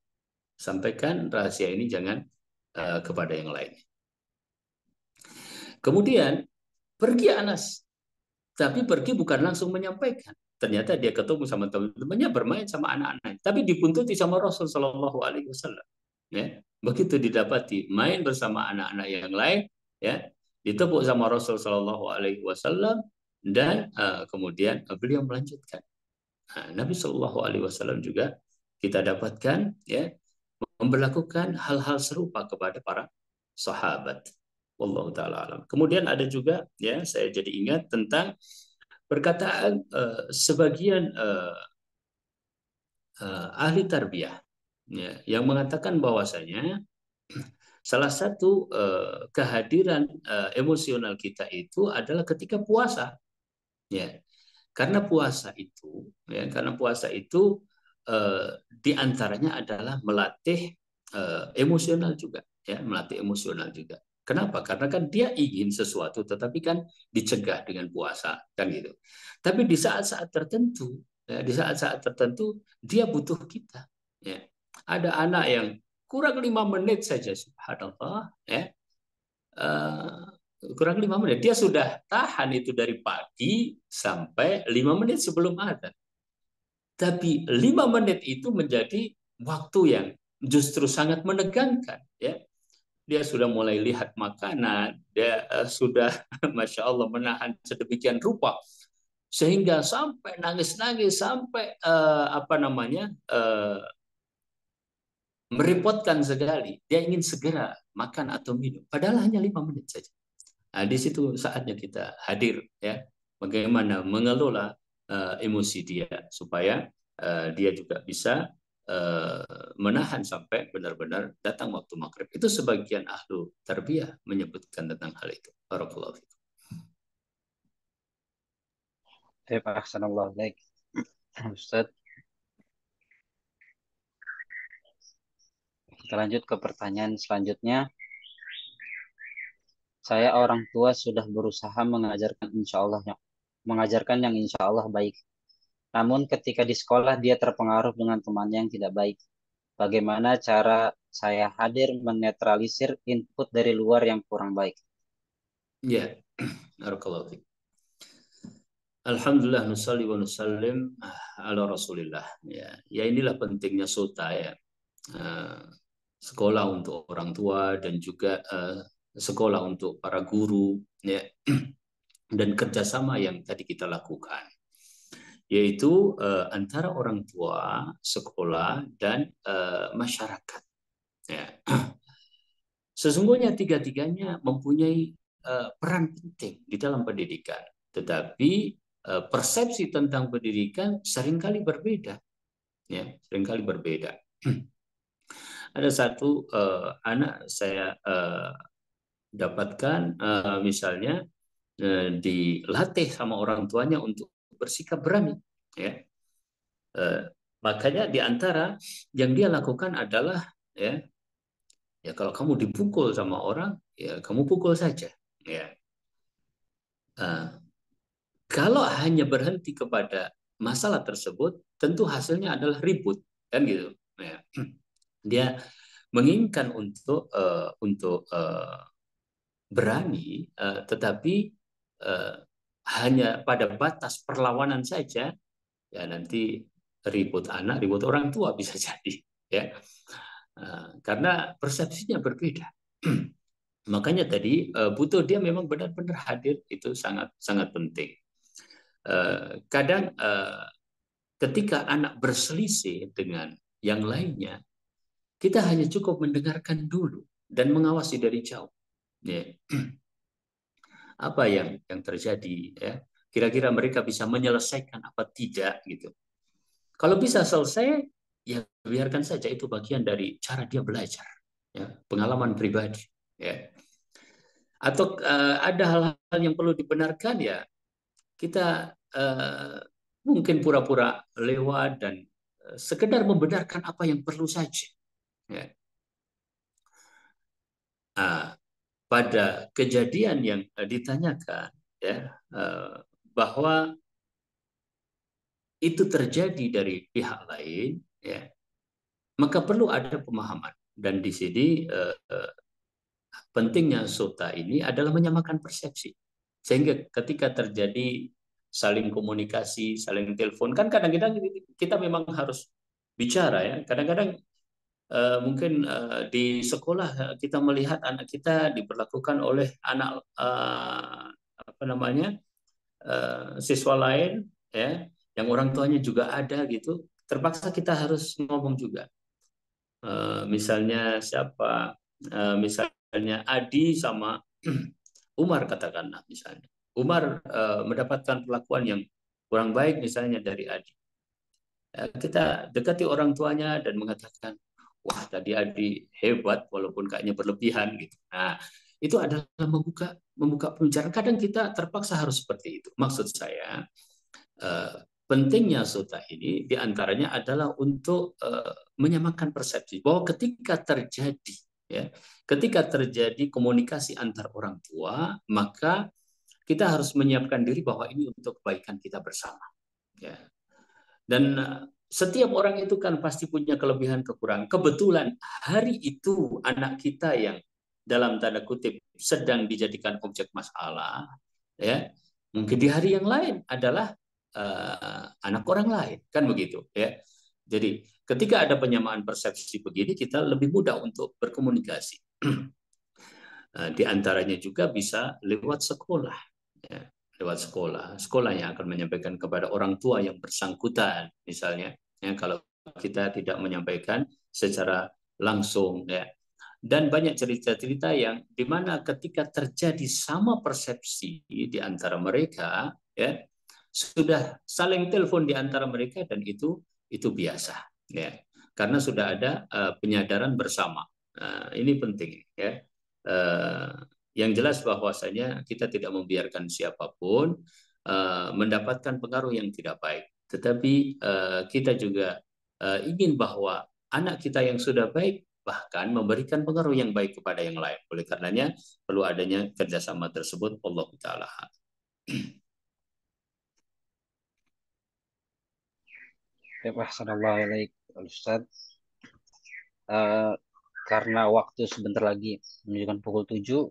Sampaikan rahasia ini jangan kepada yang lain. Kemudian pergi Anas, tapi pergi bukan langsung menyampaikan. Ternyata dia ketemu sama teman-temannya bermain sama anak-anak, tapi dibuntuti sama Rasul Shallallahu Alaihi Wasallam. Ya, begitu didapati main bersama anak-anak yang lain, ya, ditepuk sama Rasul Shallallahu Alaihi Wasallam dan kemudian beliau melanjutkan. Nabi Shallallahu Alaihi Wasallam juga kita dapatkan, ya, memberlakukan hal-hal serupa kepada para sahabat. Wallahu taala alam. Kemudian ada juga, ya, saya jadi ingat tentang Perkataan sebagian ahli tarbiyah ya, yang mengatakan bahwasanya salah satu kehadiran emosional kita itu adalah ketika puasa, ya. Karena puasa itu diantaranya adalah melatih emosional juga, ya, melatih emosional juga. Kenapa? Karena kan dia ingin sesuatu, tetapi kan dicegah dengan puasa, kan gitu. Tapi di saat-saat tertentu, ya, di saat-saat tertentu dia butuh kita. Ya. Ada anak yang kurang 5 menit saja, subhanallah, ya, eh, kurang 5 menit. Dia sudah tahan itu dari pagi sampai 5 menit sebelum adzan. Tapi 5 menit itu menjadi waktu yang justru sangat menegangkan. Ya, dia sudah mulai lihat makanan, dia sudah, masya Allah, menahan sedemikian rupa sehingga sampai nangis-nangis, sampai apa namanya, merepotkan sekali. Dia ingin segera makan atau minum, padahal hanya 5 menit saja. Nah, di situ saatnya kita hadir, ya, bagaimana mengelola emosi dia supaya dia juga bisa menahan sampai benar-benar datang waktu maghrib. Itu sebagian ahlu tarbiyah menyebutkan tentang hal itu. Barakallahu fikum. Terima kasih. Ustaz, kita lanjut ke pertanyaan selanjutnya. Saya orang tua sudah berusaha mengajarkan yang insya Allah baik. Namun ketika di sekolah dia terpengaruh dengan temannya yang tidak baik. Bagaimana cara saya hadir menetralisir input dari luar yang kurang baik? Ya, barakallahu fikum. Alhamdulillah, nusalli wa nusallim ala Rasulillah. Ya, ya inilah pentingnya sota, ya. Eh, Sekolah untuk orang tua dan juga sekolah untuk para guru, ya, dan kerjasama yang tadi kita lakukan, yaitu antara orang tua, sekolah, dan masyarakat. Ya. Sesungguhnya tiga-tiganya mempunyai peran penting di dalam pendidikan, tetapi persepsi tentang pendidikan seringkali berbeda, ya, seringkali berbeda. Ada satu anak saya dapatkan, misalnya dilatih sama orang tuanya untuk bersikap berani, ya. Eh, Makanya di antara yang dia lakukan adalah, ya, ya kalau kamu dipukul sama orang, ya kamu pukul saja, ya. Eh, Kalau hanya berhenti kepada masalah tersebut, tentu hasilnya adalah ribut, kan gitu, ya. Dia menginginkan untuk berani, tetapi eh, hanya pada batas perlawanan saja, ya nanti ribut anak, ribut orang tua bisa jadi, ya. Karena persepsinya berbeda. Makanya tadi butuh dia memang benar-benar hadir, itu sangat sangat penting. Kadang ketika anak berselisih dengan yang lainnya, kita hanya cukup mendengarkan dulu dan mengawasi dari jauh. Ya. Apa yang terjadi, ya? Kira-kira mereka bisa menyelesaikan apa tidak gitu. Kalau bisa selesai, ya biarkan saja, itu bagian dari cara dia belajar, ya, pengalaman pribadi, ya. Atau ada hal-hal yang perlu dibenarkan, ya kita mungkin pura-pura lewat dan sekedar membenarkan apa yang perlu saja, ya. Nah, pada kejadian yang ditanyakan, ya, bahwa itu terjadi dari pihak lain, ya, maka perlu ada pemahaman. Dan di sini pentingnya sota ini adalah menyamakan persepsi. Sehingga ketika terjadi saling komunikasi, saling telepon, kan kadang-kadang kita memang harus bicara, ya. Kadang-kadang mungkin di sekolah kita melihat anak kita diperlakukan oleh anak apa namanya, siswa lain, ya, yang orang tuanya juga ada gitu, terpaksa kita harus ngomong juga. Misalnya siapa, misalnya Adi sama Umar katakanlah misalnya. Umar mendapatkan perlakuan yang kurang baik misalnya dari adik. Kita dekati orang tuanya dan mengatakan, wah tadi adik hebat walaupun kayaknya berlebihan gitu. Nah, itu adalah membuka pembicaraan. Kadang kita terpaksa harus seperti itu. Maksud saya, pentingnya sultan ini diantaranya adalah untuk menyamakan persepsi bahwa ketika terjadi komunikasi antar orang tua, maka kita harus menyiapkan diri bahwa ini untuk kebaikan kita bersama. Ya. Dan setiap orang itu kan pasti punya kelebihan kekurangan. Kebetulan hari itu anak kita yang dalam tanda kutip sedang dijadikan objek masalah, ya mungkin di hari yang lain adalah anak orang lain, kan begitu, ya. Jadi ketika ada penyamaan persepsi begini, kita lebih mudah untuk berkomunikasi. Di antaranya juga bisa lewat sekolah, ya. Lewat sekolah yang akan menyampaikan kepada orang tua yang bersangkutan, misalnya, ya, kalau kita tidak menyampaikan secara langsung, ya. Dan banyak cerita-cerita yang dimana ketika terjadi sama persepsi di antara mereka, ya, sudah saling telepon di antara mereka dan itu biasa, ya, karena sudah ada penyadaran bersama. Ini penting, ya. Uh, yang jelas bahwasanya kita tidak membiarkan siapapun mendapatkan pengaruh yang tidak baik, tetapi kita juga ingin bahwa anak kita yang sudah baik bahkan memberikan pengaruh yang baik kepada yang lain. Oleh karenanya perlu adanya kerjasama tersebut. Allah Taala. Ustaz. Karena waktu sebentar lagi menunjukkan pukul 7,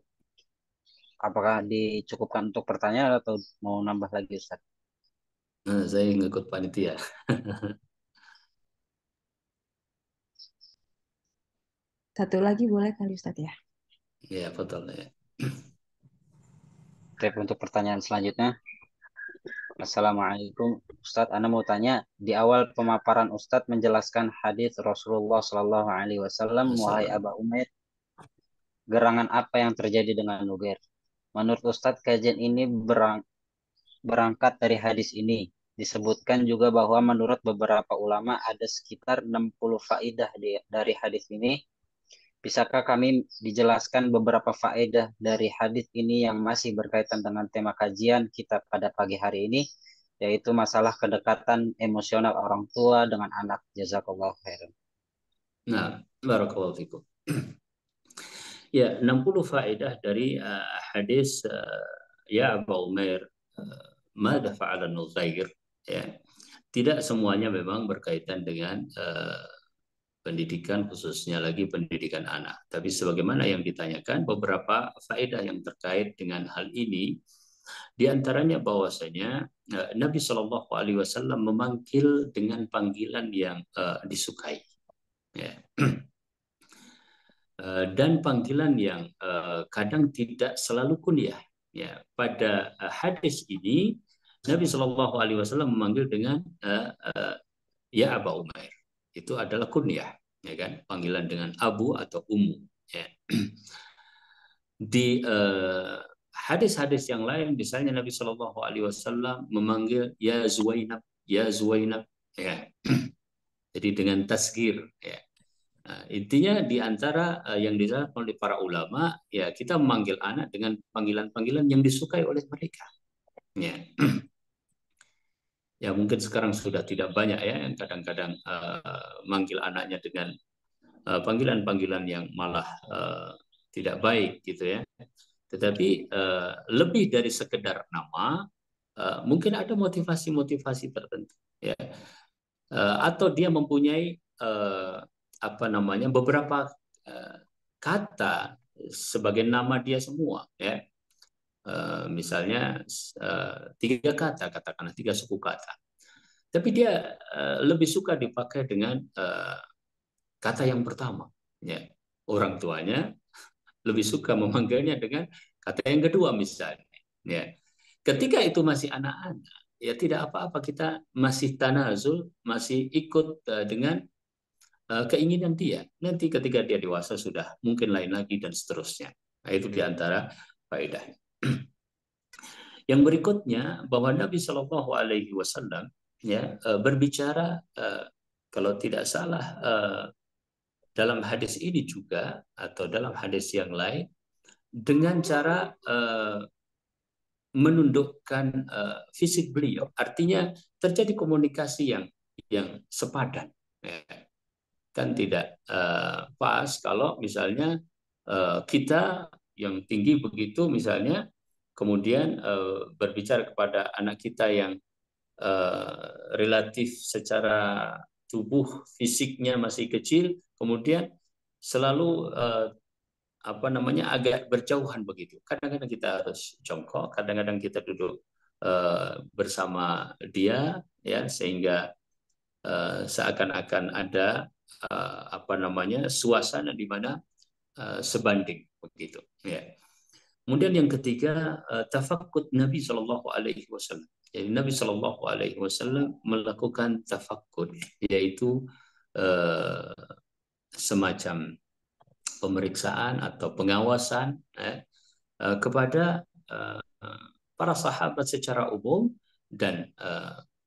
apakah dicukupkan untuk pertanyaan atau mau nambah lagi, Ustaz? Nah, saya ngikut panitia. Satu lagi boleh kali Ustaz ya? Ya, betul ya. Untuk pertanyaan selanjutnya. Assalamualaikum Ustadz, Ana mau tanya, di awal pemaparan Ustadz menjelaskan hadis Rasulullah Shallallahu Alaihi Wasallam, wahai Aba Umair, gerangan apa yang terjadi dengan Nugair? Menurut Ustadz, kajian ini berangkat dari hadis ini. Disebutkan juga bahwa menurut beberapa ulama ada sekitar 60 faidah dari hadis ini. Bisakah kami dijelaskan beberapa faedah dari hadis ini yang masih berkaitan dengan tema kajian kita pada pagi hari ini, yaitu masalah kedekatan emosional orang tua dengan anak. Jazakallahu khairan. Nah, barakallahu fikum. Ya, 60 faedah dari hadis ya Abu Umair, mada fa'ala Nuzair, ya. Tidak semuanya memang berkaitan dengan pendidikan, khususnya lagi pendidikan anak. Tapi sebagaimana yang ditanyakan, beberapa faedah yang terkait dengan hal ini, di antaranya bahwasanya Nabi Shallallahu Alaihi Wasallam memanggil dengan panggilan yang disukai, ya. Dan panggilan yang kadang tidak selalu kunyah. Ya, pada hadis ini Nabi Shallallahu Alaihi Wasallam memanggil dengan ya Aba Umair. Itu adalah kunyah, ya kan? Panggilan dengan Abu atau Ummu. Ya. Di hadis-hadis yang lain, misalnya Nabi Shallallahu Alaihi Wasallam memanggil ya Zuwainab, ya Zuwainab, ya. Jadi dengan tasgir, ya. Nah, intinya di antara yang dilakukan oleh para ulama, ya kita memanggil anak dengan panggilan-panggilan yang disukai oleh mereka. Ya. Ya mungkin sekarang sudah tidak banyak ya yang kadang-kadang manggil anaknya dengan panggilan-panggilan yang malah tidak baik gitu ya. Tetapi lebih dari sekedar nama, mungkin ada motivasi-motivasi tertentu ya. Atau dia mempunyai apa namanya beberapa kata sebagai nama dia semua ya. Misalnya 3 kata, katakanlah 3 suku kata. Tapi dia lebih suka dipakai dengan kata yang pertama. Ya. Orang tuanya lebih suka memanggilnya dengan kata yang kedua misalnya. Ya. Ketika itu masih anak-anak, ya tidak apa-apa, kita masih tanazul, masih ikut dengan keinginan dia. Nanti ketika dia dewasa sudah mungkin lain lagi dan seterusnya. Nah, itu diantara faedah. Yang berikutnya bahwa Nabi Shallallahu Alaihi Wasallam ya berbicara kalau tidak salah dalam hadis ini juga atau dalam hadis yang lain dengan cara menundukkan fisik beliau, artinya terjadi komunikasi yang sepadan. Ya. Kan tidak pas kalau misalnya kita yang tinggi begitu misalnya kemudian berbicara kepada anak kita yang relatif secara tubuh fisiknya masih kecil, kemudian selalu agak berjauhan begitu. Kadang-kadang kita harus jongkok, kadang-kadang kita duduk bersama dia, ya sehingga seakan-akan ada suasana di mana sebanding begitu. Ya. Kemudian yang ketiga tafakkud Nabi Shallallahu Alaihi Wasallam. Jadi Nabi Shallallahu Alaihi Wasallam melakukan tafakkud, yaitu semacam pemeriksaan atau pengawasan kepada para sahabat secara umum dan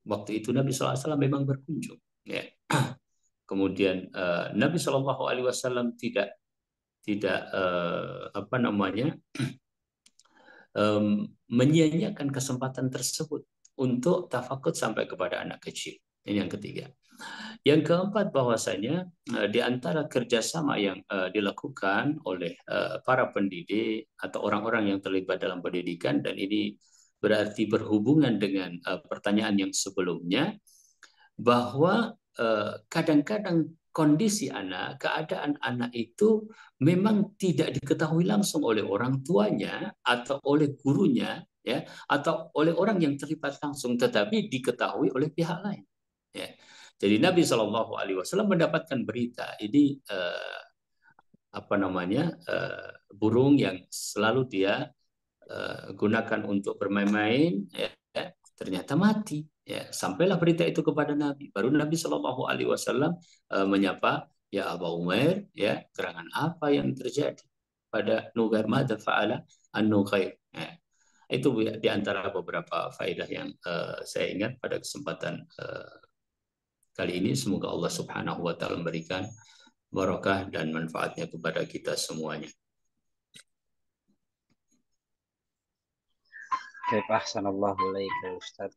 waktu itu Nabi SAW memang berkunjung. Ya. Kemudian Nabi SAW tidak menyia-nyiakan kesempatan tersebut untuk tafakud sampai kepada anak kecil. Ini yang ketiga. Yang keempat bahwasanya di antara kerjasama yang dilakukan oleh para pendidik atau orang-orang yang terlibat dalam pendidikan, dan ini berarti berhubungan dengan pertanyaan yang sebelumnya, bahwa kadang-kadang kondisi anak, keadaan anak itu memang tidak diketahui langsung oleh orang tuanya atau oleh gurunya, ya, atau oleh orang yang terlibat langsung, tetapi diketahui oleh pihak lain. Ya. Jadi Nabi Shallallahu Alaihi Wasallam mendapatkan berita ini burung yang selalu dia gunakan untuk bermain-main, ya, ternyata mati. Ya, sampailah berita itu kepada Nabi. Baru Nabi Shallallahu Alaihi Wasallam menyapa, ya Abu Umair, ya gerangan apa yang terjadi pada Nugair, mada fa'ala an-Nugair. Ya. Itu di antara beberapa faedah yang saya ingat pada kesempatan kali ini. Semoga Allah Subhanahu wa taala memberikan barakah dan manfaatnya kepada kita semuanya. Baik, ahsanallahu ilaika Ustaz.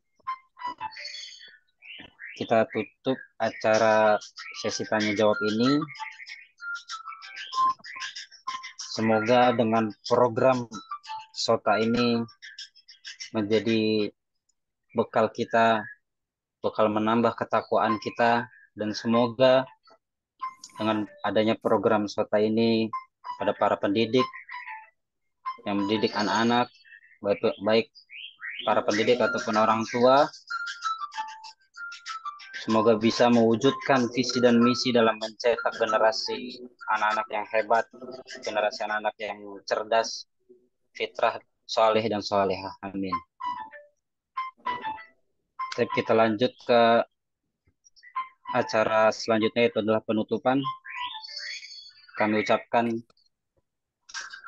Kita tutup acara sesi tanya jawab ini. Semoga dengan program SOTA ini menjadi bekal kita, bakal menambah ketakwaan kita, dan semoga dengan adanya program SOTA ini kepada para pendidik yang mendidik anak-anak, baik para pendidik ataupun orang tua, semoga bisa mewujudkan visi dan misi dalam mencetak generasi anak-anak yang hebat, generasi anak-anak yang cerdas, fitrah, soleh dan solehah. Amin. Kita lanjut ke acara selanjutnya, itu adalah penutupan. Kami ucapkan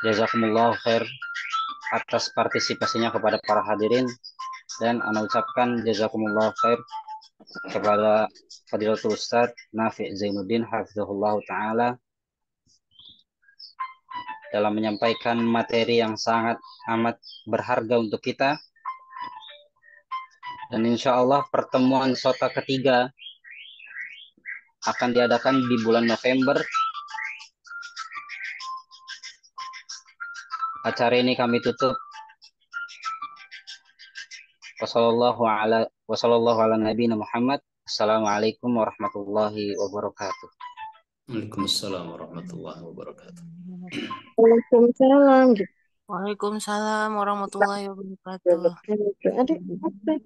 jazakumullah khair atas partisipasinya kepada para hadirin, dan ana ucapkan jazakumullah khair kepada Fadilatul Ustaz Nafi' Zainuddin hafizahullah taala dalam menyampaikan materi yang sangat amat berharga untuk kita. Dan insya Allah pertemuan SOTA ketiga akan diadakan di bulan November. Acara ini kami tutup. Wassallallahu ala nabiyina Muhammad. Assalamualaikum warahmatullahi wabarakatuh. Waalaikumsalam warahmatullahi wabarakatuh. Waalaikumsalam. Waalaikumsalam warahmatullahi wabarakatuh.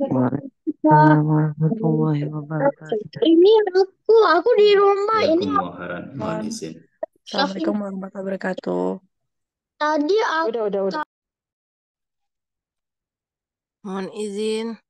Waalaikumsalam warahmatullahi wabarakatuh. Ini aku di rumah ini. Mohon izin. Assalamualaikum warahmatullahi wabarakatuh. Tadi aku Mohon izin.